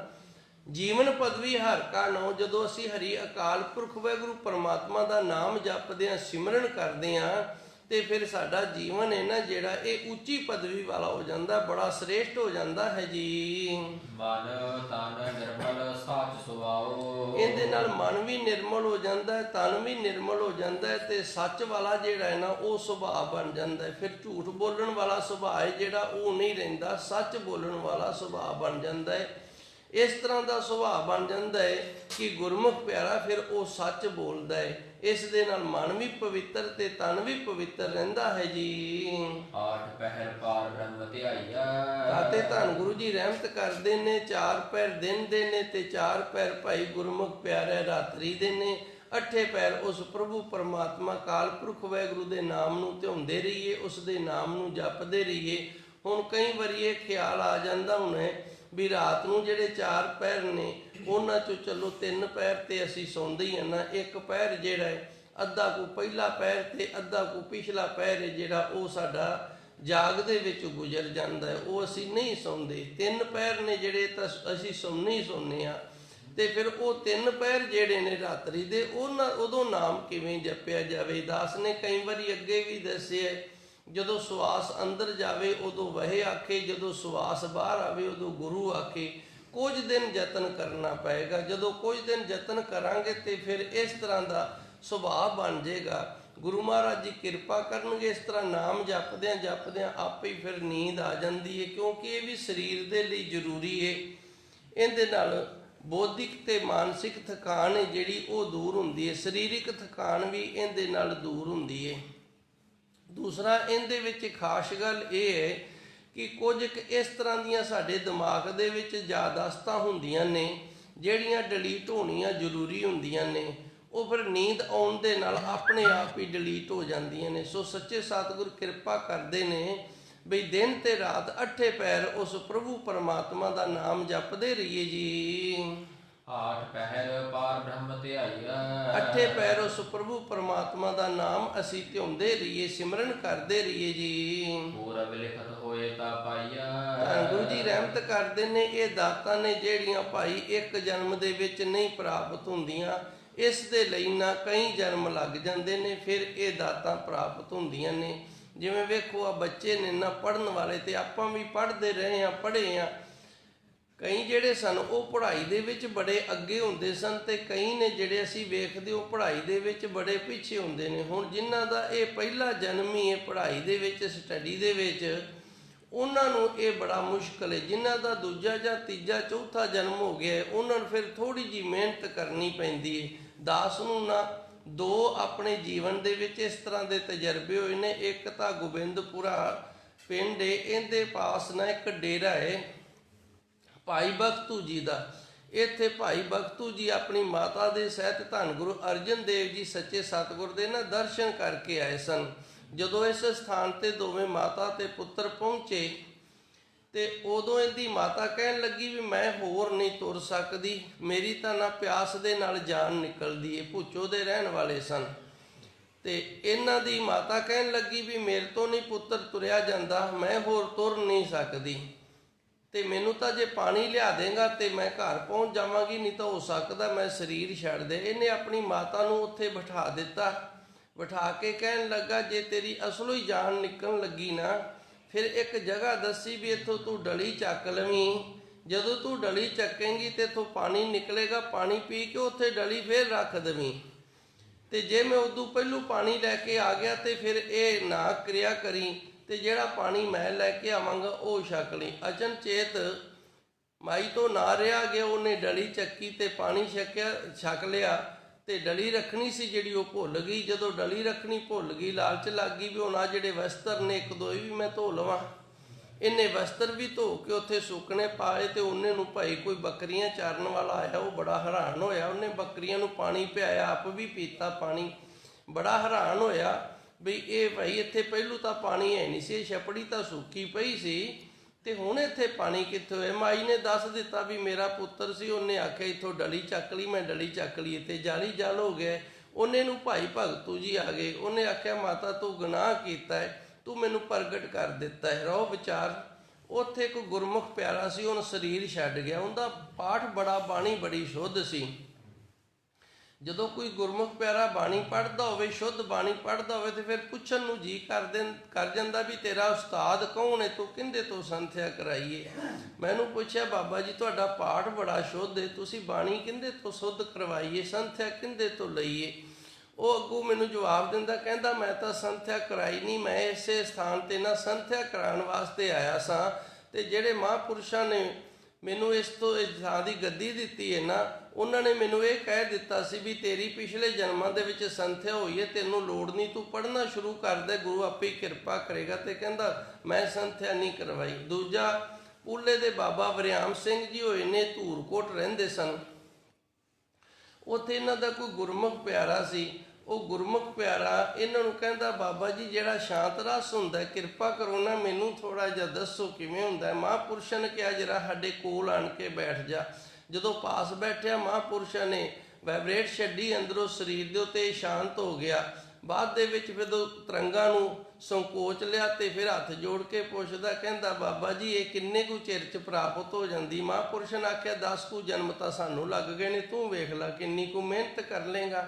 ਜੀਵਨ ਪਦਵੀ ਹਰ ਕਾ ਨਾਉ, ਜਦੋਂ ਅਸੀਂ ਹਰੀ ਅਕਾਲ ਪੁਰਖ ਵਾਹਿਗੁਰੂ ਪਰਮਾਤਮਾ ਦਾ ਨਾਮ ਜਪਦੇ ਹਾਂ, ਸਿਮਰਨ ਕਰਦੇ ਹਾਂ, ਤੇ ਫਿਰ ਸਾਡਾ ਜੀਵਨ ਹੈ ਨਾ ਜਿਹੜਾ ਇਹ ਉੱਚੀ ਪਦਵੀ ਵਾਲਾ ਹੋ ਜਾਂਦਾ, ਬੜਾ ਸ੍ਰੇਸ਼ਟ ਹੋ ਜਾਂਦਾ ਹੈ ਜੀ। ਮਨ ਤਨ ਨਿਰਮਲ ਸਾਚ ਸੁਭਾਉ, ਇਹਦੇ ਨਾਲ ਮਨ ਵੀ ਨਿਰਮਲ ਹੋ ਜਾਂਦਾ ਹੈ, ਤਨ ਵੀ ਨਿਰਮਲ ਹੋ ਜਾਂਦਾ ਹੈ, ਤੇ ਸੱਚ ਵਾਲਾ ਜਿਹੜਾ ਹੈ ਨਾ ਉਹ ਸੁਭਾਅ ਬਣ ਜਾਂਦਾ ਹੈ। ਫਿਰ ਝੂਠ ਬੋਲਣ ਵਾਲਾ ਸੁਭਾਅ ਹੈ ਜਿਹੜਾ ਉਹ ਨਹੀਂ ਰਹਿੰਦਾ, ਸੱਚ ਬੋਲਣ ਵਾਲਾ ਸੁਭਾਅ ਬਣ ਜਾਂਦਾ ਹੈ। ਇਸ ਤਰ੍ਹਾਂ ਦਾ ਸੁਭਾਅ ਬਣ ਜਾਂਦਾ ਹੈ ਕਿ ਗੁਰਮੁਖ ਪਿਆਰਾ ਫਿਰ ਉਹ ਸੱਚ ਬੋਲਦਾ ਹੈ। ਇਸ ਦੇ ਨਾਲ ਮਨ ਵੀ ਪਵਿੱਤਰ ਤੇ ਤਨ ਵੀ ਪਵਿੱਤਰ ਰਹਿੰਦਾ ਹੈ ਜੀ। ਆਠ ਪਹਿਰ ਪਾਰ ਬ੍ਰਹਮ ਧਿਆਈਆ, ਤਾਤੇ ਧੰਨ ਗੁਰੂ ਜੀ ਰਹਿਮਤ ਕਰਦੇ ਨੇ, 4 ਪਹਿਰ ਦਿਨ ਦੇ ਨੇ ਤੇ 4 ਪਹਿਰ ਭਾਈ ਗੁਰਮੁਖ ਪਿਆਰੇ ਰਾਤਰੀ ਦੇ ਨੇ। 8 ਪਹਿਰ ਉਸ ਪ੍ਰਭੂ ਪਰਮਾਤਮਾ ਕਾਲ ਪੁਰਖ ਵਾਹਿਗੁਰੂ ਦੇ ਨਾਮ ਨੂੰ ਧਿਆਉਂਦੇ ਰਹੀਏ, ਉਸ ਦੇ ਨਾਮ ਨੂੰ ਜਪਦੇ ਰਹੀਏ। ਹੁਣ ਕਈ ਵਾਰੀ ਇਹ ਖਿਆਲ ਆ ਜਾਂਦਾ ਹੁਣ ਵੀ ਰਾਤ ਨੂੰ ਜਿਹੜੇ 4 ਪਹਿਰ ਨੇ ਉਹਨਾਂ ਚੋਂ ਚਲੋ 3 ਪਹਿਰ ਤੇ ਅਸੀਂ ਸੌਂਦੇ ਹੀ ਹਾਂ ਨਾ, 1 ਪਹਿਰ ਜਿਹੜਾ ਹੈ ਅੱਧਾ ਕੁ ਪਹਿਲਾ ਪਹਿਰ ਤੇ ਅੱਧਾ ਕੁ ਪਿਛਲਾ ਪਹਿਰ ਹੈ ਜਿਹੜਾ ਉਹ ਸਾਡਾ ਜਾਗ ਦੇ ਵਿੱਚ ਗੁਜ਼ਰ ਜਾਂਦਾ ਹੈ, ਉਹ ਅਸੀਂ ਨਹੀਂ ਸੌਂਦੇ। 3 ਪਹਿਰ ਨੇ ਜਿਹੜੇ ਤਾਂ ਅਸੀਂ ਸੌਂਦੇ ਹੀ ਸੌਂਦੇ ਹਾਂ। ਤੇ ਫਿਰ ਉਹ 3 ਪਹਿਰ ਜਿਹੜੇ ਨੇ ਰਾਤਰੀ ਦੇ ਉਦੋਂ ਨਾਮ ਕਿਵੇਂ ਜਪਿਆ ਜਾਵੇ। ਦਾਸ ਨੇ ਕਈ ਵਾਰੀ ਅੱਗੇ ਵੀ ਦੱਸਿਆ, ਜਦੋਂ ਸਵਾਸ ਅੰਦਰ ਜਾਵੇ ਉਦੋਂ ਵਹਿ ਆਖੇ, ਜਦੋਂ ਸਵਾਸ ਬਾਹਰ ਆਵੇ ਉਦੋਂ ਗੁਰੂ ਆਖੇ। ਕੁਝ ਦਿਨ ਯਤਨ ਕਰਨਾ ਪਏਗਾ, ਜਦੋਂ ਕੁਝ ਦਿਨ ਯਤਨ ਕਰਾਂਗੇ ਤੇ ਫਿਰ ਇਸ ਤਰ੍ਹਾਂ ਦਾ ਸੁਭਾਅ ਬਣ ਜਾਏਗਾ। ਗੁਰੂ ਮਹਾਰਾਜ ਜੀ ਕਿਰਪਾ ਕਰਨਗੇ, ਇਸ ਤਰ੍ਹਾਂ ਨਾਮ ਜਪਦਿਆਂ ਆਪੇ ਹੀ ਫਿਰ ਨੀਂਦ ਆ ਜਾਂਦੀ ਹੈ, ਕਿਉਂਕਿ ਇਹ ਵੀ ਸਰੀਰ ਦੇ ਲਈ ਜ਼ਰੂਰੀ ਹੈ। ਇਹਦੇ ਨਾਲ ਬੌਧਿਕ ਤੇ ਮਾਨਸਿਕ ਥਕਾਨ ਹੈ ਜਿਹੜੀ ਉਹ ਦੂਰ ਹੁੰਦੀ ਹੈ, ਸਰੀਰਕ ਥਕਾਨ ਵੀ ਇਹਦੇ ਨਾਲ ਦੂਰ ਹੁੰਦੀ ਹੈ। ਦੂਸਰਾ ਇਹਦੇ ਵਿੱਚ ਖਾਸ ਗੱਲ ਇਹ ਹੈ ਕਿ ਕੁਝ ਇਸ ਤਰ੍ਹਾਂ ਦੀਆਂ ਸਾਡੇ ਦਿਮਾਗ ਦੇ ਵਿੱਚ ਯਾਦਾਸ਼ਤਾਂ ਹੁੰਦੀਆਂ ਨੇ ਜਿਹੜੀਆਂ ਡਿਲੀਟ ਹੋਣੀਆਂ ਜ਼ਰੂਰੀ ਹੁੰਦੀਆਂ ਨੇ, ਉਹ ਫਿਰ ਨੀਂਦ ਆਉਣ ਦੇ ਨਾਲ ਆਪਣੇ ਆਪ ਹੀ ਡਿਲੀਟ ਹੋ ਜਾਂਦੀਆਂ ਨੇ। ਸੋ ਸੱਚੇ ਸਤਿਗੁਰ ਕਿਰਪਾ ਕਰਦੇ ਨੇ ਬਈ ਦਿਨ ਤੇ ਰਾਤ 8 ਪਹਿਰ ਉਸ ਪ੍ਰਭੂ ਪਰਮਾਤਮਾ ਦਾ ਨਾਮ ਜਪਦੇ ਰਹੀਏ ਜੀ। ਆਠ ਪਹਿਰ ਪਾਰ ਬ੍ਰਹਮ ਧਿਆਈਆ, 8 ਪਹਿਰ ਉਸ ਪ੍ਰਭੂ ਪਰਮਾਤਮਾ ਦਾ ਨਾਮ ਅਸੀਂ ਧਿਆਉਂਦੇ ਰਹੀਏ, ਸਿਮਰਨ ਕਰਦੇ ਰਹੀਏ ਜੀ। ਪੂਰਬ ਲਿਖਤ ਹੋਏ ਤਾਂ ਪਾਈਆ, ਗੁਰੂ ਜੀ ਰਹਿਮਤ ਕਰਦੇ ਨੇ, ਇਹ ਦਾਤਾਂ ਨੇ ਜਿਹੜੀਆਂ ਭਾਈ ਇੱਕ ਜਨਮ ਦੇ ਵਿੱਚ ਨਹੀਂ ਪ੍ਰਾਪਤ ਹੁੰਦੀਆਂ, ਇਸ ਦੇ ਲਈ ਨਾ ਕਈ ਜਨਮ ਲੱਗ ਜਾਂਦੇ ਨੇ ਫਿਰ ਇਹ ਦਾਤਾਂ ਪ੍ਰਾਪਤ ਹੁੰਦੀਆਂ ਨੇ। ਜਿਵੇਂ ਵੇਖੋ ਆ ਬੱਚੇ ਨੇ ਨਾ ਪੜ੍ਹਨ ਵਾਲੇ, ਤੇ ਆਪਾਂ ਵੀ ਪੜ੍ਹਦੇ ਰਹੇ ਹਾਂ, ਪੜ੍ਹੇ ਹਾਂ। ਕਈ ਜਿਹੜੇ ਸਨ ਉਹ ਪੜ੍ਹਾਈ ਦੇ ਵਿੱਚ ਬੜੇ ਅੱਗੇ ਹੁੰਦੇ ਸਨ, ਤੇ ਕਈ ਨੇ ਜਿਹੜੇ ਅਸੀਂ ਵੇਖਦੇ ਉਹ ਪੜ੍ਹਾਈ ਦੇ ਵਿੱਚ ਬੜੇ ਪਿੱਛੇ ਹੁੰਦੇ ਨੇ। ਹੁਣ ਜਿਨ੍ਹਾਂ ਦਾ ਇਹ ਪਹਿਲਾ ਜਨਮ ਹੀ ਹੈ ਪੜ੍ਹਾਈ ਦੇ ਵਿੱਚ, ਸਟੱਡੀ ਦੇ ਵਿੱਚ, ਉਹਨਾਂ ਨੂੰ ਇਹ ਬੜਾ ਮੁਸ਼ਕਲ ਹੈ। ਜਿਨ੍ਹਾਂ ਦਾ ਦੂਜਾ ਜਾਂ ਤੀਜਾ ਚੌਥਾ ਜਨਮ ਹੋ ਗਿਆ ਉਹਨਾਂ ਨੂੰ ਫਿਰ ਥੋੜ੍ਹੀ ਜਿਹੀ ਮਿਹਨਤ ਕਰਨੀ ਪੈਂਦੀ ਹੈ। ਦਾਸ ਨੂੰ ਨਾ 2 ਆਪਣੇ ਜੀਵਨ ਦੇ ਵਿੱਚ ਇਸ ਤਰ੍ਹਾਂ ਦੇ ਤਜਰਬੇ ਹੋਏ ਨੇ। ਇੱਕ ਤਾਂ ਗੋਬਿੰਦਪੁਰਾ ਪਿੰਡ ਹੈ, ਇਹਦੇ ਪਾਸ ਨਾ ਇੱਕ ਡੇਰਾ ਹੈ ਭਾਈ ਬਖਤੂ ਜੀ ਦਾ। ਇੱਥੇ ਭਾਈ ਬਖਤੂ ਜੀ ਆਪਣੀ ਮਾਤਾ ਦੇ ਸਹਿਤ ਧੰਨ ਗੁਰੂ ਅਰਜਨ ਦੇਵ ਜੀ ਸੱਚੇ ਸਤਿਗੁਰ ਦੇ ਨਾ ਦਰਸ਼ਨ ਕਰਕੇ ਆਏ ਸਨ। ਜਦੋਂ ਇਸ ਸਥਾਨ ਤੇ ਦੋਵੇਂ ਮਾਤਾ ਤੇ ਪੁੱਤਰ ਪਹੁੰਚੇ ਤੇ ਉਦੋਂ ਇਹਦੀ ਮਾਤਾ ਕਹਿਣ ਲੱਗੀ ਵੀ ਮੈਂ ਹੋਰ ਨਹੀਂ ਤੁਰ ਸਕਦੀ, ਮੇਰੀ ਤਾਂ ਨਾ ਪਿਆਸ ਦੇ ਨਾਲ ਜਾਨ ਨਿਕਲਦੀ ਏ। ਭੁੱਚੋ ਦੇ ਰਹਿਣ ਵਾਲੇ ਸਨ ਤੇ ਇਹਨਾਂ ਦੀ ਮਾਤਾ ਕਹਿਣ ਲੱਗੀ ਵੀ ਮੇਰੇ ਤੋਂ ਨਹੀਂ ਪੁੱਤਰ ਤੁਰਿਆ ਜਾਂਦਾ, ਮੈਂ ਹੋਰ ਤੁਰ ਨਹੀਂ ਸਕਦੀ, ਤੇ ਮੈਨੂੰ ਤਾਂ ਜੇ ਪਾਣੀ ਲਿਆ ਦੇਗਾ ਤੇ ਮੈਂ ਘਰ ਪਹੁੰਚ ਜਾਵਾਂਗੀ, ਨਹੀਂ ਤਾਂ ਹੋ ਸਕਦਾ ਮੈਂ ਸਰੀਰ ਛੱਡ ਦੇ। ਇਹਨੇ ਆਪਣੀ ਮਾਤਾ ਨੂੰ ਉੱਥੇ ਬਿਠਾ ਦਿੱਤਾ। ਬਿਠਾ ਕੇ ਕਹਿਣ ਲੱਗਾ ਜੇ ਤੇਰੀ ਅਸਲੋਂ ਹੀ ਜਾਨ ਨਿਕਲਣ ਲੱਗੀ ਨਾ, ਫਿਰ ਇੱਕ ਜਗ੍ਹਾ ਦੱਸੀ ਵੀ ਇੱਥੋਂ ਤੂੰ ਡਲੀ ਚੱਕ ਲਵੀਂ। ਜਦੋਂ ਤੂੰ ਡਲੀ ਚੱਕੇਂਗੀ ਤੇ ਇੱਥੋਂ ਪਾਣੀ ਨਿਕਲੇਗਾ, ਪਾਣੀ ਪੀ ਕੇ ਉੱਥੇ ਡਲੀ ਫਿਰ ਰੱਖ ਦੇਵੀਂ, ਤੇ ਜੇ ਮੈਂ ਉਦੋਂ ਪਹਿਲੋਂ ਪਾਣੀ ਲੈ ਕੇ ਆ ਗਿਆ ਤੇ ਫਿਰ ਇਹ ਨਾ ਕਿਰਿਆ ਕਰੀ, ਤੇ ਜਿਹੜਾ ਪਾਣੀ ਮੈਂ ਲੈ ਕੇ ਆਵਾਂਗਾ ਉਹ ਛਕ ਲਈ। ਅਚਨਚੇਤ ਮਾਈ ਤੋਂ ਨਾ ਰਿਹਾ ਗਿਆ, ਉਹਨੇ ਡਲੀ ਚੱਕੀ ਤੇ ਪਾਣੀ ਛਕ ਲਿਆ, ਤੇ ਡਲੀ ਰੱਖਣੀ ਸੀ ਜਿਹੜੀ ਉਹ ਭੁੱਲ ਗਈ। ਜਦੋਂ ਡਲੀ ਰੱਖਣੀ ਭੁੱਲ ਗਈ, ਲਾਲਚ ਲੱਗ ਗਈ ਵੀ ਹੁਣ ਆਹ ਜਿਹੜੇ ਵਸਤਰ ਨੇ 1-2 ਵੀ ਮੈਂ ਧੋ ਲਵਾਂ, ਇਹਨੇ ਵਸਤਰ ਵੀ ਧੋ ਕੇ ਉੱਥੇ ਸੁੱਕਣੇ ਪਾਏ ਤੇ ਉਹਨੇ ਨੂੰ ਭਾਈ ਕੋਈ ਬੱਕਰੀਆਂ ਚਾਰਨ ਵਾਲਾ ਆਇਆ, ਉਹ ਬੜਾ ਹੈਰਾਨ ਹੋਇਆ। ਉਹਨੇ ਬੱਕਰੀਆਂ ਨੂੰ ਪਾਣੀ ਪਿਆਇਆ, ਆਪ ਵੀ ਪੀਤਾ ਪਾਣੀ। ਬੜਾ ਹੈਰਾਨ ਹੋਇਆ ਵੀ ਇਹ ਭਾਈ ਇੱਥੇ ਪਹਿਲੂ ਤਾਂ ਪਾਣੀ ਹੈ ਨਹੀਂ ਸੀ, ਇਹ ਛਪੜੀ ਤਾਂ ਸੁੱਕੀ ਪਈ ਸੀ ਤੇ ਹੁਣ ਇੱਥੇ ਪਾਣੀ ਕਿੱਥੋਂ ਹੋਇਆ। ਮਾਈ ਨੇ ਦੱਸ ਦਿੱਤਾ ਵੀ ਮੇਰਾ ਪੁੱਤਰ ਸੀ, ਉਹਨੇ ਆਖਿਆ ਇੱਥੋਂ ਡਲੀ ਚੱਕ ਲਈ, ਮੈਂ ਡਲੀ ਚੱਕ ਲਈ ਤੇ ਜਾਲੀ ਜਲ ਹੋ ਗਿਆ। ਉਹਨੇ ਨੂੰ ਭਾਈ ਭਗਤੂ ਜੀ ਆ ਗਏ, ਉਹਨੇ ਆਖਿਆ ਮਾਤਾ ਤੂੰ ਗੁਨਾਹ ਕੀਤਾ ਹੈ, ਤੂੰ ਮੈਨੂੰ ਪ੍ਰਗਟ ਕਰ ਦਿੱਤਾ ਹੈ। ਰਹੋ ਵਿਚਾਰ, ਉੱਥੇ ਕੋਈ ਗੁਰਮੁਖ ਪਿਆਰਾ ਸੀ, ਉਹਨੂੰ ਸਰੀਰ ਛੱਡ ਗਿਆ। ਉਹਦਾ ਪਾਠ ਬੜਾ, ਬਾਣੀ ਬੜੀ ਸ਼ੁੱਧ ਸੀ। ਜਦੋਂ ਕੋਈ ਗੁਰਮੁਖ ਪਿਆਰਾ ਬਾਣੀ ਪੜ੍ਹਦਾ ਹੋਵੇ, ਸ਼ੁੱਧ ਬਾਣੀ ਪੜ੍ਹਦਾ ਹੋਵੇ ਤੇ ਫਿਰ ਪੁੱਛਣ ਨੂੰ ਜੀ ਕਰ ਜਾਂਦਾ ਵੀ ਤੇਰਾ ਉਸਤਾਦ ਕੌਣ ਹੈ, ਤੂੰ ਕਿਹਦੇ ਤੋਂ ਸੰਥਿਆ ਕਰਾਈਏ। ਮੈਨੂੰ ਪੁੱਛਿਆ ਬਾਬਾ ਜੀ ਤੁਹਾਡਾ ਪਾਠ ਬੜਾ ਸ਼ੁੱਧ ਹੈ, ਤੁਸੀਂ ਬਾਣੀ ਕਿਹਦੇ ਤੋਂ ਸ਼ੁੱਧ ਕਰਵਾਈਏ, ਸੰਥਿਆ ਕਿਹਦੇ ਤੋਂ ਲਈਏ। ਉਹ ਅੱਗੋਂ ਮੈਨੂੰ ਜਵਾਬ ਦਿੰਦਾ, ਕਹਿੰਦਾ ਮੈਂ ਤਾਂ ਸੰਥਿਆ ਕਰਾਈ ਨਹੀਂ, ਮੈਂ ਇਸੇ ਸਥਾਨ ਤੇ ਨਾ ਸੰਥਿਆ ਕਰਾਉਣ ਵਾਸਤੇ ਆਇਆ ਸਾਂ ਤੇ ਜਿਹੜੇ ਮਹਾਂਪੁਰਸ਼ਾਂ ਨੇ ਮੈਨੂੰ ਇਸ ਥਾਂ ਦੀ ਗੱਦੀ ਦਿੱਤੀ ਹੈ ਨਾ, ਉਹਨਾਂ ਨੇ ਮੈਨੂੰ ਇਹ ਕਹਿ ਦਿੱਤਾ ਸੀ ਵੀ ਤੇਰੀ ਪਿਛਲੇ ਜਨਮਾਂ ਦੇ ਵਿੱਚ ਸੰਥਿਆ ਹੋਈ ਹੈ, ਤੈਨੂੰ ਲੋੜ ਨਹੀਂ, ਤੂੰ ਪੜ੍ਹਨਾ ਸ਼ੁਰੂ ਕਰ ਦੇ, ਗੁਰੂ ਆਪੇ ਕਿਰਪਾ ਕਰੇਗਾ। ਤੇ ਕਹਿੰਦਾ ਮੈਂ ਸੰਥਿਆ ਨਹੀਂ ਕਰਵਾਈ। ਦੂਜਾ, ਪੂਲੇ ਦੇ ਬਾਬਾ ਵਰਿਆਮ ਸਿੰਘ ਜੀ ਹੋਏ ਨੇ, ਧੂਰਕੋਟ ਰਹਿੰਦੇ ਸਨ। ਉੱਥੇ ਇਹਨਾਂ ਦਾ ਕੋਈ ਗੁਰਮੁਖ ਪਿਆਰਾ ਸੀ। ਉਹ ਗੁਰਮੁਖ ਪਿਆਰਾ ਇਹਨਾਂ ਨੂੰ ਕਹਿੰਦਾ ਬਾਬਾ ਜੀ ਜਿਹੜਾ ਸ਼ਾਂਤ ਰਸ ਹੁੰਦਾ, ਕਿਰਪਾ ਕਰੋ ਨਾ ਮੈਨੂੰ ਥੋੜਾ ਜਿਹਾ ਦੱਸੋ ਕਿਵੇਂ ਹੁੰਦਾ। ਮਹਾਂਪੁਰਸ਼ਾਂ ਨੇ ਕਿਹਾ ਜਰਾ ਸਾਡੇ ਕੋਲ ਆਣ ਕੇ ਬੈਠ ਜਾ। ਜਦੋਂ ਪਾਸ ਬੈਠਿਆ, ਮਹਾਂਪੁਰਸ਼ਾਂ ਨੇ ਵਾਈਬ੍ਰੇਟ ਛੱਡੀ ਅੰਦਰੋਂ ਸਰੀਰ ਦੇ ਉੱਤੇ, ਸ਼ਾਂਤ ਹੋ ਗਿਆ। ਬਾਅਦ ਦੇ ਵਿੱਚ ਫਿਰ ਤਰੰਗਾਂ ਨੂੰ ਸੰਕੋਚ ਲਿਆ ਤੇ ਫਿਰ ਹੱਥ ਜੋੜ ਕੇ ਪੁੱਛਦਾ, ਕਹਿੰਦਾ ਬਾਬਾ ਜੀ ਇਹ ਕਿੰਨੇ ਕੁ ਚਿਰ 'ਚ ਪ੍ਰਾਪਤ ਹੋ ਜਾਂਦੀ। ਮਹਾਂਪੁਰਸ਼ ਨੇ ਆਖਿਆ 10 ਕੁ ਜਨਮ ਤਾਂ ਸਾਨੂੰ ਲੱਗ ਗਏ ਨੇ, ਤੂੰ ਵੇਖ ਲੈ ਕਿੰਨੀ ਕੁ ਮਿਹਨਤ ਕਰ ਲੇਗਾ।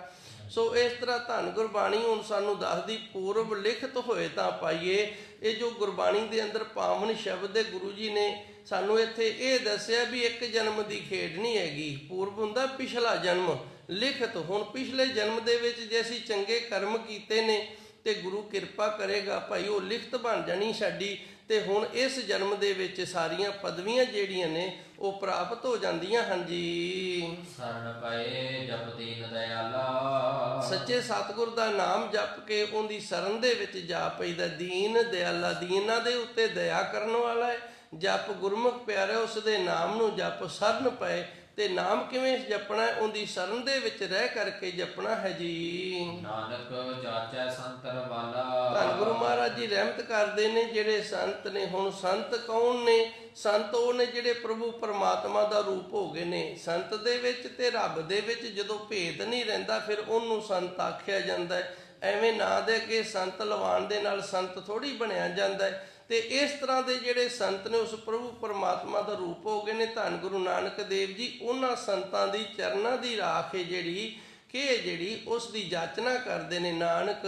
ਸੋ ਇਸ ਤਰ੍ਹਾਂ ਧੰਨ ਗੁਰਬਾਣੀ ਹੁਣ ਸਾਨੂੰ ਦੱਸਦੀ, ਪੂਰਬ ਲਿਖਤ ਹੋਏ ਤਾਂ ਪਾਈਏ। ਇਹ ਜੋ ਗੁਰਬਾਣੀ ਦੇ ਅੰਦਰ ਪਾਵਨ ਸ਼ਬਦ ਹੈ, ਗੁਰੂ ਜੀ ਨੇ ਸਾਨੂੰ ਇੱਥੇ ਇਹ ਦੱਸਿਆ ਵੀ ਇੱਕ ਜਨਮ ਦੀ ਖੇਡ ਨਹੀਂ ਹੈਗੀ। ਪੂਰਬ ਹੁੰਦਾ ਪਿਛਲਾ ਜਨਮ, ਲਿਖਤ ਹੁਣ ਪਿਛਲੇ ਜਨਮ ਦੇ ਵਿੱਚ ਜੇ ਅਸੀਂ ਚੰਗੇ ਕਰਮ ਕੀਤੇ ਨੇ ਤੇ ਗੁਰੂ ਕਿਰਪਾ ਕਰੇਗਾ ਭਾਈ ਉਹ ਲਿਖਤ ਬਣ ਜਾਣੀ ਸਾਡੀ, ਤੇ ਹੁਣ ਇਸ ਜਨਮ ਦੇ ਵਿੱਚ ਸਾਰੀਆਂ ਪਦਵੀਆਂ ਜਿਹੜੀਆਂ ਨੇ ਉਹ ਪ੍ਰਾਪਤ ਹੋ ਜਾਂਦੀਆਂ ਹਨ ਜੀ। ਸਰਨ ਪਏ ਜਪ ਦੀਨ ਦਇਆਲਾ, ਸੱਚੇ ਸਤਿਗੁਰ ਦਾ ਨਾਮ ਜਪ ਕੇ ਉਹਦੀ ਸ਼ਰਨ ਦੇ ਵਿੱਚ ਜਾ ਪਈਦਾ। ਦੀਨ ਦਇਆਲਾ, ਦੀਨਾਂ ਦੇ ਉੱਤੇ ਦਇਆ ਕਰਨ ਵਾਲਾ ਹੈ। ਜਪ ਗੁਰਮੁਖ ਪਿਆਰੇ, ਉਸ ਦੇ ਨਾਮ ਨੂੰ ਜਪ, ਸ਼ਰਨ ਪਏ। ਤੇ ਨਾਮ ਕਿਵੇਂ ਜਪਣਾ ਹੈ? ਉਹਦੀ ਸ਼ਰਨ ਦੇ ਵਿੱਚ ਰਹਿ ਕਰਕੇ ਜਪਣਾ ਹੈ ਜੀ। ਨਾਨਕ ਜਾਚੈ ਸੰਤਰ ਵਾਲਾ, ਧੰਨ ਗੁਰੂ ਮਹਾਰਾਜ ਜੀ ਰਹਿਮਤ ਕਰਦੇ ਨੇ ਜਿਹੜੇ ਸੰਤ ਨੇ। ਹੁਣ ਸੰਤ ਕੌਣ ਨੇ? ਸੰਤ ਉਹ ਨੇ ਜਿਹੜੇ ਪ੍ਰਭੂ ਪਰਮਾਤਮਾ ਦਾ ਰੂਪ ਹੋ ਗਏ ਨੇ। ਸੰਤ ਦੇ ਵਿੱਚ ਤੇ ਰੱਬ ਦੇ ਵਿੱਚ ਜਦੋਂ ਭੇਦ ਨਹੀਂ ਰਹਿੰਦਾ ਫਿਰ ਉਹਨੂੰ ਸੰਤ ਆਖਿਆ ਜਾਂਦਾ ਹੈ। ਐਵੇਂ ਨਾਂ ਦੇ ਅੱਗੇ ਸੰਤ ਲਵਾਉਣ ਦੇ ਨਾਲ ਸੰਤ ਥੋੜ੍ਹੀ ਬਣਿਆ ਜਾਂਦਾ ਹੈ। ਤੇ ਇਸ ਤਰ੍ਹਾਂ ਦੇ ਜਿਹੜੇ ਸੰਤ ਨੇ ਉਸ ਪ੍ਰਭੂ ਪਰਮਾਤਮਾ ਦਾ ਰੂਪ ਹੋ ਗਏ ਨੇ। ਧੰਨ ਗੁਰੂ ਨਾਨਕ ਦੇਵ ਜੀ ਉਹਨਾਂ ਸੰਤਾਂ ਦੀ ਚਰਨਾਂ ਦੀ ਰਾਖ ਹੈ ਜਿਹੜੀ ਉਸ ਦੀ ਜਾਚਨਾ ਕਰਦੇ ਨੇ। ਨਾਨਕ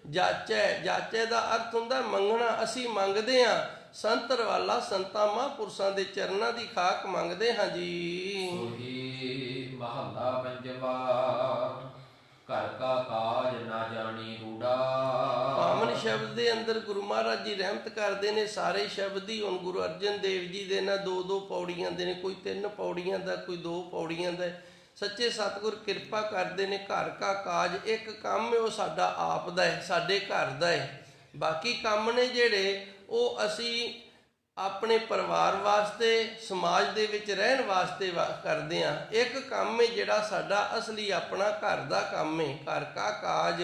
ਜਾਚੈ, ਜਾਚੈ ਦਾ ਅਰਥ ਹੁੰਦਾ ਮੰਗਣਾ। ਅਸੀਂ ਮੰਗਦੇ ਹਾਂ ਸੰਤਰ ਵਾਲਾ, ਸੰਤਾਂ ਮਹਾਂਪੁਰਸ਼ਾਂ ਦੇ ਚਰਨਾਂ ਦੀ ਖਾਕ ਮੰਗਦੇ ਹਾਂ ਜੀ। ਸੋਹੀ ਮਹੱਲਾ ਪੰਜਵਾ, ਘਰ ਕਾ ਕਾਜ ਨਾ ਜਾਣੀ ਰੂੜਾ। ਪਾਵਨ ਸ਼ਬਦ ਦੇ ਅੰਦਰ ਗੁਰੂ ਮਹਾਰਾਜ ਜੀ ਰਹਿਮਤ ਕਰਦੇ ਨੇ। ਸਾਰੇ ਸ਼ਬਦ ਹੀ ਹੁਣ ਗੁਰੂ ਅਰਜਨ ਦੇਵ ਜੀ ਦੇ ਨਾ 2-2 ਪੌੜੀਆਂ ਦੇ ਨੇ, ਕੋਈ 3 ਪੌੜੀਆਂ ਦਾ, ਕੋਈ 2 ਪੌੜੀਆਂ ਦਾ। ਸੱਚੇ ਸਤਿਗੁਰ ਕਿਰਪਾ ਕਰਦੇ ਨੇ। ਘਰ ਕਾ ਕਾਜ, ਇੱਕ ਕੰਮ ਹੈ ਉਹ ਸਾਡਾ ਆਪ ਦਾ ਹੈ, ਸਾਡੇ ਘਰ ਦਾ ਹੈ। ਬਾਕੀ ਕੰਮ ਨੇ ਜਿਹੜੇ ਉਹ ਅਸੀਂ ਆਪਣੇ ਪਰਿਵਾਰ ਵਾਸਤੇ, ਸਮਾਜ ਦੇ ਵਿੱਚ ਰਹਿਣ ਵਾਸਤੇ ਕਰਦੇ ਹਾਂ। ਇੱਕ ਕੰਮ ਹੈ ਜਿਹੜਾ ਸਾਡਾ ਅਸਲੀ ਆਪਣਾ ਘਰ ਦਾ ਕੰਮ ਹੈ। ਘਰ ਕਾ ਕਾਜ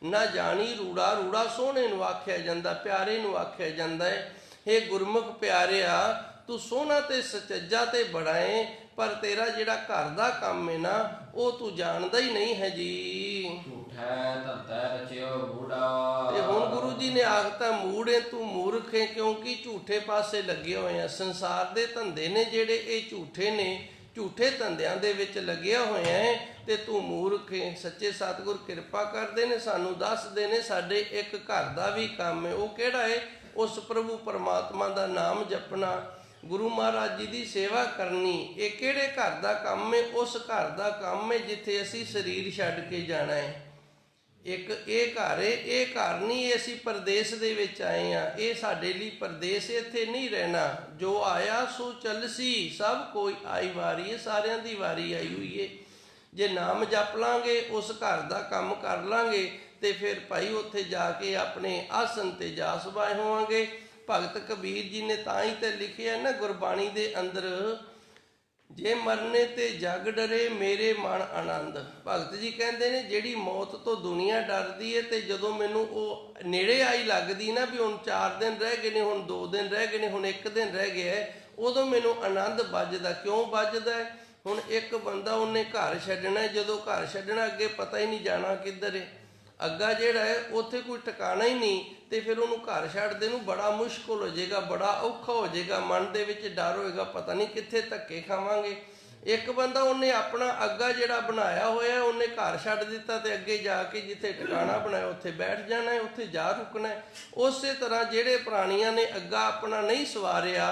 ਨਾ ਜਾਣੀ ਰੂੜਾ। ਰੂੜਾ ਸੋਹਣੇ ਨੂੰ ਆਖਿਆ ਜਾਂਦਾ, ਪਿਆਰੇ ਨੂੰ ਆਖਿਆ ਜਾਂਦਾ ਹੈ। ਇਹ ਗੁਰਮੁਖ ਪਿਆਰਿਆ, ਤੂੰ ਸੋਹਣਾ ਤੇ ਸੱਚਾ ਤੇ ਬੜਾ ਹੈ, ਪਰ ਤੇਰਾ ਜਿਹੜਾ ਘਰ ਦਾ ਕੰਮ ਹੈ ਨਾ ਉਹ ਤੂੰ ਜਾਣਦਾ ਹੀ ਨਹੀਂ ਹੈ ਜੀ। ਝੂਠੈ ਧੰਤੈ ਰਚਿਓ ਮੂੜਾ। ਤੇ ਹੁਣ ਗੁਰੂ ਜੀ ਨੇ ਆਖਤਾ ਮੂੜ ਹੈ, ਤੂੰ ਮੂਰਖ ਹੈ, ਕਿਉਂਕਿ ਝੂਠੇ ਪਾਸੇ ਲੱਗੇ ਹੋਏ ਆ। ਸੰਸਾਰ ਦੇ ਧੰਦੇ ਨੇ ਜਿਹੜੇ ਇਹ ਝੂਠੇ ਨੇ, ਝੂਠੇ ਧੰਦਿਆਂ ਦੇ ਵਿੱਚ ਲੱਗਿਆ ਹੋਇਆ ਹੈ ਤੇ ਤੂੰ ਮੂਰਖ ਹੈ। ਸੱਚੇ ਸਤਿਗੁਰ ਕਿਰਪਾ ਕਰਦੇ ਨੇ, ਸਾਨੂੰ ਦੱਸਦੇ ਨੇ ਸਾਡੇ ਇੱਕ ਘਰ ਦਾ ਵੀ ਕੰਮ ਹੈ। ਉਹ ਕਿਹੜਾ ਹੈ? ਉਸ ਪ੍ਰਭੂ ਪਰਮਾਤਮਾ ਦਾ ਨਾਮ ਜਪਣਾ, ਗੁਰੂ ਮਹਾਰਾਜ ਜੀ ਦੀ ਸੇਵਾ ਕਰਨੀ। ਇਹ ਕਿਹੜੇ ਘਰ ਦਾ ਕੰਮ ਹੈ? ਉਸ ਘਰ ਦਾ ਕੰਮ ਹੈ ਜਿੱਥੇ ਅਸੀਂ ਸਰੀਰ ਛੱਡ ਕੇ ਜਾਣਾ ਹੈ। ਇੱਕ ਇਹ ਘਰ ਹੈ, ਇਹ ਘਰ ਨਹੀਂ ਅਸੀਂ ਪਰਦੇਸ ਦੇ ਵਿੱਚ ਆਏ ਹਾਂ। ਇਹ ਸਾਡੇ ਲਈ ਪਰਦੇਸ, ਇੱਥੇ ਨਹੀਂ ਰਹਿਣਾ। ਜੋ ਆਇਆ ਸੋ ਚੱਲਸੀ, ਸਭ ਕੋਈ ਆਈ ਵਾਰੀ ਹੈ, ਸਾਰਿਆਂ ਦੀ ਵਾਰੀ ਆਈ ਹੋਈ ਹੈ। ਜੇ ਨਾਮ ਜਪ ਲਾਂਗੇ, ਉਸ ਘਰ ਦਾ ਕੰਮ ਕਰ ਲਾਂਗੇ ਤੇ ਫਿਰ ਭਾਈ ਉੱਥੇ ਜਾ ਕੇ ਆਪਣੇ ਆਸਨ ਤੇ ਜਾ ਸਬਾਏ ਹੋਵਾਂਗੇ। ਭਗਤ ਕਬੀਰ ਜੀ ਨੇ ਤਾਂ ਹੀ ਤੇ ਲਿਖਿਆ ਨਾ ਗੁਰਬਾਣੀ ਦੇ ਅੰਦਰ, ਜੇ ਮਰਨੇ ਤੇ ਜਗ ਡਰੇ ਮੇਰੇ ਮਨ ਆਨੰਦ। ਭਗਤ ਜੀ ਕਹਿੰਦੇ ਨੇ ਜਿਹੜੀ ਮੌਤ ਤੋਂ ਦੁਨੀਆ ਡਰਦੀ ਹੈ, ਤੇ ਜਦੋਂ ਮੈਨੂੰ ਉਹ ਨੇੜੇ ਆਈ ਲੱਗਦੀ ਨਾ ਵੀ ਹੁਣ 4 ਦਿਨ ਰਹਿ ਗਏ ਨੇ, ਹੁਣ 2 ਦਿਨ ਰਹਿ ਗਏ ਨੇ, ਹੁਣ 1 ਦਿਨ ਰਹਿ ਗਿਆ ਹੈ, ਉਦੋਂ ਮੈਨੂੰ ਆਨੰਦ ਵੱਜਦਾ। ਕਿਉਂ ਵੱਜਦਾ ਹੈ? ਹੁਣ ਇੱਕ ਬੰਦਾ ਉਹਨੇ ਘਰ ਛੱਡਣਾ, ਜਦੋਂ ਘਰ ਛੱਡਣਾ ਅੱਗੇ ਪਤਾ ਹੀ ਨਹੀਂ ਜਾਣਾ ਕਿੱਧਰ ਹੈ, ਅੱਗਾ ਜਿਹੜਾ ਹੈ ਉੱਥੇ ਕੋਈ ਟਿਕਾਣਾ ਹੀ ਨਹੀਂ, ਤੇ ਫਿਰ ਉਹਨੂੰ ਘਰ ਛੱਡਦੇ ਨੂੰ ਬੜਾ ਮੁਸ਼ਕਲ ਹੋ ਜਾਏਗਾ, ਬੜਾ ਔਖਾ ਹੋ ਜਾਏਗਾ, ਮਨ ਦੇ ਵਿੱਚ ਡਰ ਹੋਏਗਾ, ਪਤਾ ਨਹੀਂ ਕਿੱਥੇ ਧੱਕੇ ਖਾਵਾਂਗੇ। ਇੱਕ ਬੰਦਾ ਉਹਨੇ ਆਪਣਾ ਅੱਗਾ ਜਿਹੜਾ ਬਣਾਇਆ ਹੋਇਆ, ਉਹਨੇ ਘਰ ਛੱਡ ਦਿੱਤਾ ਤੇ ਅੱਗੇ ਜਾ ਕੇ ਜਿੱਥੇ ਟਿਕਾਣਾ ਬਣਾਇਆ ਉੱਥੇ ਬੈਠ ਜਾਣਾ ਹੈ, ਉੱਥੇ ਜਾ ਰੁਕਣਾ ਹੈ। ਉਸੇ ਤਰ੍ਹਾਂ ਜਿਹੜੇ ਪ੍ਰਾਣੀਆਂ ਨੇ ਅੱਗਾ ਆਪਣਾ ਨਹੀਂ ਸਵਾਰਿਆ,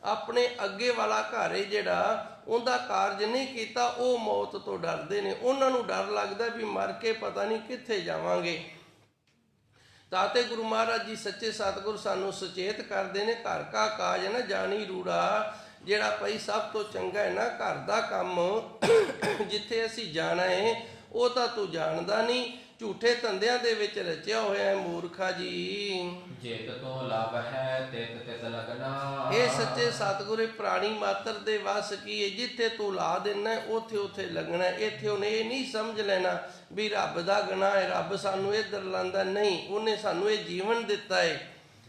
ਆਪਣੇ ਅੱਗੇ ਵਾਲਾ ਘਰ ਹੈ ਜਿਹੜਾ ਉਹਦਾ ਕਾਰਜ ਨਹੀਂ ਕੀਤਾ, ਉਹ ਮੌਤ ਤੋਂ ਡਰਦੇ ਨੇ। ਉਹਨਾਂ ਨੂੰ ਡਰ ਲੱਗਦਾ ਵੀ ਮਰ ਕੇ ਪਤਾ ਨਹੀਂ ਕਿੱਥੇ ਜਾਵਾਂਗੇ। ਤਾਂ ਤੇ ਗੁਰੂ ਮਹਾਰਾਜ ਜੀ ਸੱਚੇ ਸਤਿਗੁਰ ਸਾਨੂੰ ਸੁਚੇਤ ਕਰਦੇ ਨੇ, ਘਰ ਕਾ ਕਾਜ ਨਾ ਜਾਣੀ ਰੂੜਾ। ਜਿਹੜਾ ਭਾਈ ਸਭ ਤੋਂ ਚੰਗਾ ਹੈ ਨਾ ਘਰ ਦਾ ਕੰਮ, ਜਿੱਥੇ ਅਸੀਂ ਜਾਣਾ ਹੈ ਉਹ ਤਾਂ ਤੂੰ ਜਾਣਦਾ ਨਹੀਂ, ਝੂਠੇ ਧੰਦਿਆਂ ਦੇ ਵਿੱਚ ਰਚਿਆ ਹੋਇਆ ਹੈ ਮੂਰਖਾ ਜੀ। ਜਿਤ ਤੋਂ ਲੱਭ ਹੈ ਤਿਤ ਤਿਤ ਲਗਨਾ। ਇਹ ਸੱਚੇ ਸਤਿਗੁਰੇ ਪ੍ਰਾਣੀ ਮਾਤਰ ਦੇ ਵਸ ਕੀ ਹੈ, ਜਿੱਥੇ ਤੂੰ ਲਾ ਦੇਣਾ ਉੱਥੇ ਉੱਥੇ ਲੱਗਣਾ। ਇੱਥੇ ਉਹਨੇ ਇਹ ਨਹੀਂ ਸਮਝ ਲੈਣਾ ਵੀ ਰੱਬ ਦਾ ਗੁਨਾਹ ਹੈ, ਰੱਬ ਸਾਨੂੰ ਇੱਧਰ ਲਾਂਦਾ ਨਹੀਂ, ਉਹਨੇ ਸਾਨੂੰ ਇਹ ਜੀਵਨ ਦਿੱਤਾ ਹੈ।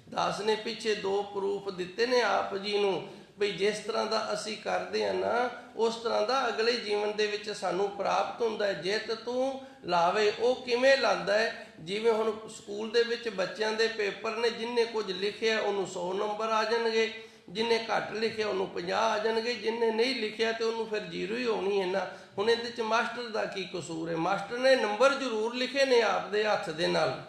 ਦਾਸ ਨੇ ਪਿੱਛੇ 2 ਪ੍ਰੂਫ ਦਿੱਤੇ ਨੇ ਆਪ ਜੀ ਨੂੰ, ਬਈ ਜਿਸ ਤਰ੍ਹਾਂ ਦਾ ਅਸੀਂ ਕਰਦੇ ਹਾਂ ਨਾ ਉਸ ਤਰ੍ਹਾਂ ਦਾ ਅਗਲੇ ਜੀਵਨ ਦੇ ਵਿੱਚ ਸਾਨੂੰ ਪ੍ਰਾਪਤ ਹੁੰਦਾ ਹੈ। ਜਿੱਤ ਤੂੰ ਲਾਵੇ, ਉਹ ਕਿਵੇਂ ਲਾਂਦਾ ਹੈ? ਜਿਵੇਂ ਹੁਣ ਸਕੂਲ ਦੇ ਵਿੱਚ ਬੱਚਿਆਂ ਦੇ ਪੇਪਰ ਨੇ, ਜਿਹਨੇ ਕੁਝ ਲਿਖਿਆ ਉਹਨੂੰ 100 ਨੰਬਰ ਆ ਜਾਣਗੇ, ਜਿਹਨੇ ਘੱਟ ਲਿਖਿਆ ਉਹਨੂੰ 50 ਆ ਜਾਣਗੇ, ਜਿਹਨੇ ਨਹੀਂ ਲਿਖਿਆ ਤੇ ਉਹਨੂੰ ਫਿਰ 0 ਹੀ ਹੋਣੀ ਹੈ ਨਾ। ਹੁਣ ਇਹਦੇ 'ਚ ਮਾਸਟਰ ਦਾ ਕੀ ਕਸੂਰ ਹੈ? ਮਾਸਟਰ ਨੇ ਨੰਬਰ ਜ਼ਰੂਰ ਲਿਖੇ ਨੇ ਆਪਦੇ ਹੱਥ ਦੇ ਨਾਲ,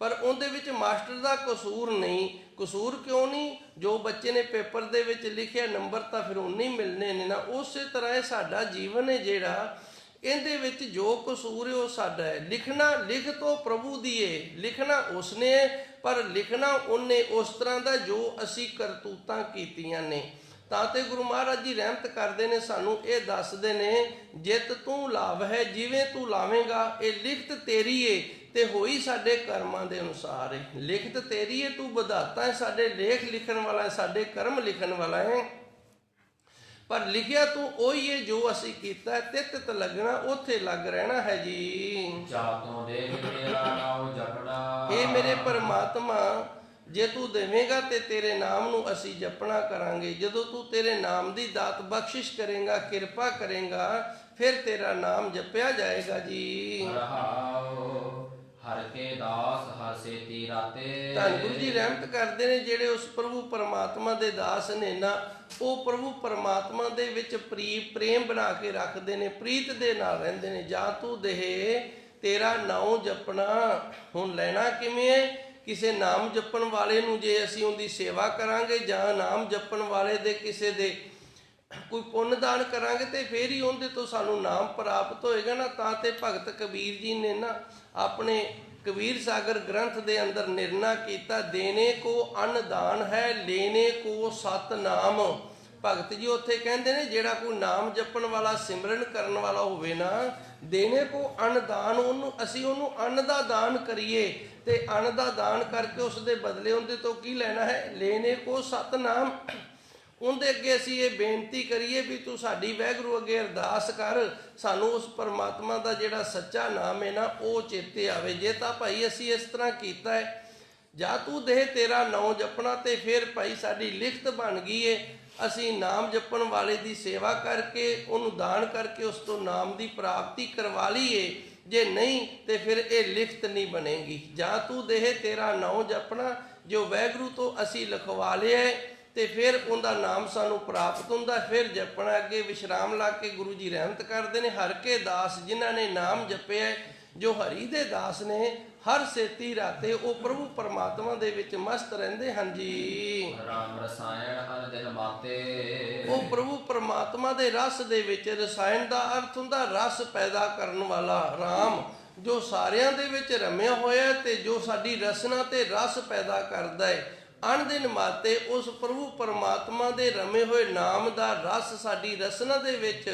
ਪਰ ਉਹਦੇ ਵਿੱਚ ਮਾਸਟਰ ਦਾ ਕਸੂਰ ਨਹੀਂ। ਕਸੂਰ ਕਿਉਂ ਨਹੀਂ? ਜੋ ਬੱਚੇ ਨੇ ਪੇਪਰ ਦੇ ਵਿੱਚ ਲਿਖਿਆ ਨੰਬਰ ਤਾਂ ਫਿਰ ਉਨੇ ਹੀ ਮਿਲਣੇ ਨੇ ਨਾ। ਉਸੇ ਤਰ੍ਹਾਂ ਇਹ ਸਾਡਾ ਜੀਵਨ ਹੈ ਜਿਹੜਾ, ਇਹਦੇ ਵਿੱਚ ਜੋ ਕਸੂਰ ਹੈ ਉਹ ਸਾਡਾ ਹੈ। ਲਿਖਣਾ ਲਿਖ ਤੋਂ ਪ੍ਰਭੂ ਦੀ ਹੈ, ਲਿਖਣਾ ਉਸਨੇ, ਪਰ ਲਿਖਣਾ ਉਹਨੇ ਉਸ ਤਰ੍ਹਾਂ ਦਾ ਜੋ ਅਸੀਂ ਕਰਤੂਤਾਂ ਕੀਤੀਆਂ ਨੇ। ਤਾਂ ਤੇ ਗੁਰੂ ਮਹਾਰਾਜ ਜੀ ਰਹਿਮਤ ਕਰਦੇ ਨੇ, ਸਾਨੂੰ ਇਹ ਦੱਸਦੇ ਨੇ, ਜਿੱਤ ਤੂੰ ਲਾਭ ਹੈ, ਜਿਵੇਂ ਤੂੰ ਲਾਵੇਂਗਾ। ਇਹ ਲਿਖਤ ਤੇਰੀ ਏ ਤੇ ਹੋਈ ਸਾਡੇ ਕਰਮਾਂ ਦੇ ਅਨੁਸਾਰ ਹੈ। ਲਿਖਤ ਤੇਰੀ ਹੈ, ਤੂੰ ਵਿਧਾਤਾ ਹੈ, ਸਾਡੇ ਲੇਖ ਲਿਖਣ ਵਾਲਾ ਹੈ, ਸਾਡੇ ਕਰਮ ਲਿਖਣ ਵਾਲਾ ਹੈ, ਪਰ ਲਿਖਿਆ ਤੂੰ ਉਹੀ ਹੈ ਜੋ ਅਸੀਂ ਕੀਤਾ ਹੈ। ਤਿਤ ਤਿਤ ਲੱਗਣਾ, ਉੱਥੇ ਲੱਗ ਰਹਿਣਾ ਹੈ ਜੀ। ਜਾਤੋਂ ਦੇ ਮੇਰਾ ਨਾਮ ਜਪਣਾ। ਇਹ ਮੇਰੇ ਪਰਮਾਤਮਾ, ਜੇ ਤੂੰ ਦੇਵੇਂਗਾ ਤੇ ਤੇਰੇ ਨਾਮ ਨੂੰ ਅਸੀਂ ਜਪਣਾ ਕਰਾਂਗੇ। ਜਦੋਂ ਤੂੰ ਤੇਰੇ ਨਾਮ ਦੀ ਦਾਤ ਬਖਸ਼ਿਸ਼ ਕਰੇਗਾ, ਕਿਰਪਾ ਕਰੇਗਾ, ਫਿਰ ਤੇਰਾ ਨਾਮ ਜਪਿਆ ਜਾਏਗਾ ਜੀ। ਹਰ ਕੇ ਦਾਸ ਹਰ ਸੇਤੀ ਰਾਤੇ। ਧੰਨ ਗੁਰੂ ਜੀ ਰਹਿਮਤ ਕਰਦੇ ਨੇ, ਜਿਹੜੇ ਉਸ ਪ੍ਰਭੂ ਪਰਮਾਤਮਾ ਦੇ ਦਾਸ ਨੇ ਨਾ, ਉਹ ਪ੍ਰਭੂ ਪਰਮਾਤਮਾ ਦੇ ਵਿੱਚ ਪ੍ਰੇਮ ਬਣਾ ਕੇ ਰੱਖਦੇ ਨੇ, ਪ੍ਰੀਤ ਦੇ ਨਾਲ ਰਹਿੰਦੇ ਨੇ। ਜਾਂ ਤੂੰ ਦੇਹ ਤੇਰਾ ਨਾਮ ਜਪਣਾ। ਹੁਣ ਲੈਣਾ ਕਿਵੇਂ ਹੈ? ਕਿਸੇ ਨਾਮ ਜਪਣ ਵਾਲੇ ਨੂੰ ਜੇ ਅਸੀਂ ਉਹਦੀ ਸੇਵਾ ਕਰਾਂਗੇ, ਜਾਂ ਨਾਮ ਜਪਣ ਵਾਲੇ ਦੇ ਕਿਸੇ ਦੇ ਕੋਈ ਪੁੰਨ ਦਾਨ ਕਰਾਂਗੇ, ਤੇ ਫੇਰ ਹੀ ਉਹਦੇ ਤੋਂ ਸਾਨੂੰ ਨਾਮ ਪ੍ਰਾਪਤ ਹੋਏਗਾ ਨਾ। ਤਾਂ ਤੇ ਭਗਤ ਕਬੀਰ ਜੀ ਨੇ ਨਾ ਆਪਣੇ ਕਬੀਰ ਸਾਗਰ ਗ੍ਰੰਥ ਦੇ ਅੰਦਰ ਨਿਰਣਾ ਕੀਤਾ, ਦੇਣੇ ਕੋ ਅੰਨਦਾਨ ਹੈ, ਲੈਣੇ ਕੋ ਸਤਨਾਮ। ਭਗਤ ਜੀ ਉੱਥੇ ਕਹਿੰਦੇ ਨੇ, ਜਿਹੜਾ ਕੋਈ ਨਾਮ ਜਪਣ ਵਾਲਾ, ਸਿਮਰਨ ਕਰਨ ਵਾਲਾ ਹੋਵੇ ਨਾ, ਦੇਣੇ ਕੋ ਅੰਨਦਾਨ, ਅਸੀਂ ਉਹਨੂੰ ਅੰਨ ਦਾ ਦਾਨ ਕਰੀਏ, ਤੇ ਅੰਨ ਦਾ ਦਾਨ ਕਰਕੇ ਉਸ ਦੇ ਬਦਲੇ ਉਹਦੇ ਤੋਂ ਕੀ ਲੈਣਾ ਹੈ? ਲੈਣੇ ਕੋ ਸਤਨਾਮ। ਉਹਦੇ ਅੱਗੇ ਅਸੀਂ ਇਹ ਬੇਨਤੀ ਕਰੀਏ ਵੀ ਤੂੰ ਸਾਡੀ ਵਾਹਿਗੁਰੂ ਅੱਗੇ ਅਰਦਾਸ ਕਰ, ਸਾਨੂੰ ਉਸ ਪਰਮਾਤਮਾ ਦਾ ਜਿਹੜਾ ਸੱਚਾ ਨਾਮ ਹੈ ਨਾ ਉਹ ਚੇਤੇ ਆਵੇ। ਜੇ ਤਾਂ ਭਾਈ ਅਸੀਂ ਇਸ ਤਰ੍ਹਾਂ ਕੀਤਾ ਹੈ, ਜਾਂ ਤੂੰ ਦੇਹ ਤੇਰਾ ਨਾਮ ਜਪਣਾ, ਤੇ ਫਿਰ ਭਾਈ ਸਾਡੀ ਲਿਖਤ ਬਣ ਗਈ ਏ, ਅਸੀਂ ਨਾਮ ਜਪਣ ਵਾਲੇ ਦੀ ਸੇਵਾ ਕਰਕੇ, ਉਹਨੂੰ ਦਾਨ ਕਰਕੇ ਉਸ ਤੋਂ ਨਾਮ ਦੀ ਪ੍ਰਾਪਤੀ ਕਰਵਾ ਲਈਏ। ਜੇ ਨਹੀਂ ਤੇ ਫਿਰ ਇਹ ਲਿਖਤ ਨਹੀਂ ਬਣੇਗੀ। ਜਾਂ ਤੂੰ ਦੇਹ ਤੇਰਾ ਨਾਮ ਜਪਣਾ, ਜੋ ਵਾਹਿਗੁਰੂ ਤੋਂ ਅਸੀਂ ਲਿਖਵਾ ਲਿਆ ਤੇ ਫਿਰ ਉਹਦਾ ਨਾਮ ਸਾਨੂੰ ਪ੍ਰਾਪਤ ਹੁੰਦਾ, ਫਿਰ ਜਪਣਾ। ਅੱਗੇ ਵਿਸ਼ਰਾਮ ਲਾ ਕੇ ਗੁਰੂ ਜੀ ਰਹਿਮਤ ਕਰਦੇ ਨੇ, ਹਰ ਕੇ ਦਾਸ ਜਿਨ੍ਹਾਂ ਨੇ ਨਾਮ ਜਪਿਆ, ਜੋ ਹਰੀ ਦੇ ਦਾਸ ਨੇ, ਹਰ ਸੇਤੀ ਰਾਤੇ ਉਹ ਪ੍ਰਭੂ ਪਰਮਾਤਮਾ ਦੇ ਵਿੱਚ ਮਸਤ ਰਹਿੰਦੇ ਹਨ ਜੀ। ਰਾਮ ਰਸਾਇਣ ਹਰ ਦਿਨ ਮਾਤੇ। ਉਹ ਪ੍ਰਭੂ ਪਰਮਾਤਮਾ ਦੇ ਰਸ ਦੇ ਵਿੱਚ, ਰਸਾਇਣ ਦਾ ਅਰਥ ਹੁੰਦਾ ਰਸ ਪੈਦਾ ਕਰਨ ਵਾਲਾ। ਰਾਮ ਜੋ ਸਾਰਿਆਂ ਦੇ ਵਿੱਚ ਰਮਿਆ ਹੋਇਆ ਤੇ ਜੋ ਸਾਡੀ ਰਸਨਾ ਤੇ ਰਸ ਪੈਦਾ ਕਰਦਾ ਹੈ, ਅਣਦਿਨ ਮਾਤੇ ਉਸ ਪ੍ਰਭੂ ਪਰਮਾਤਮਾ ਦੇ ਰਮੇ ਹੋਏ ਨਾਮ ਦਾ ਰਸ ਸਾਡੀ ਰਸਨਾ ਦੇ ਵਿੱਚ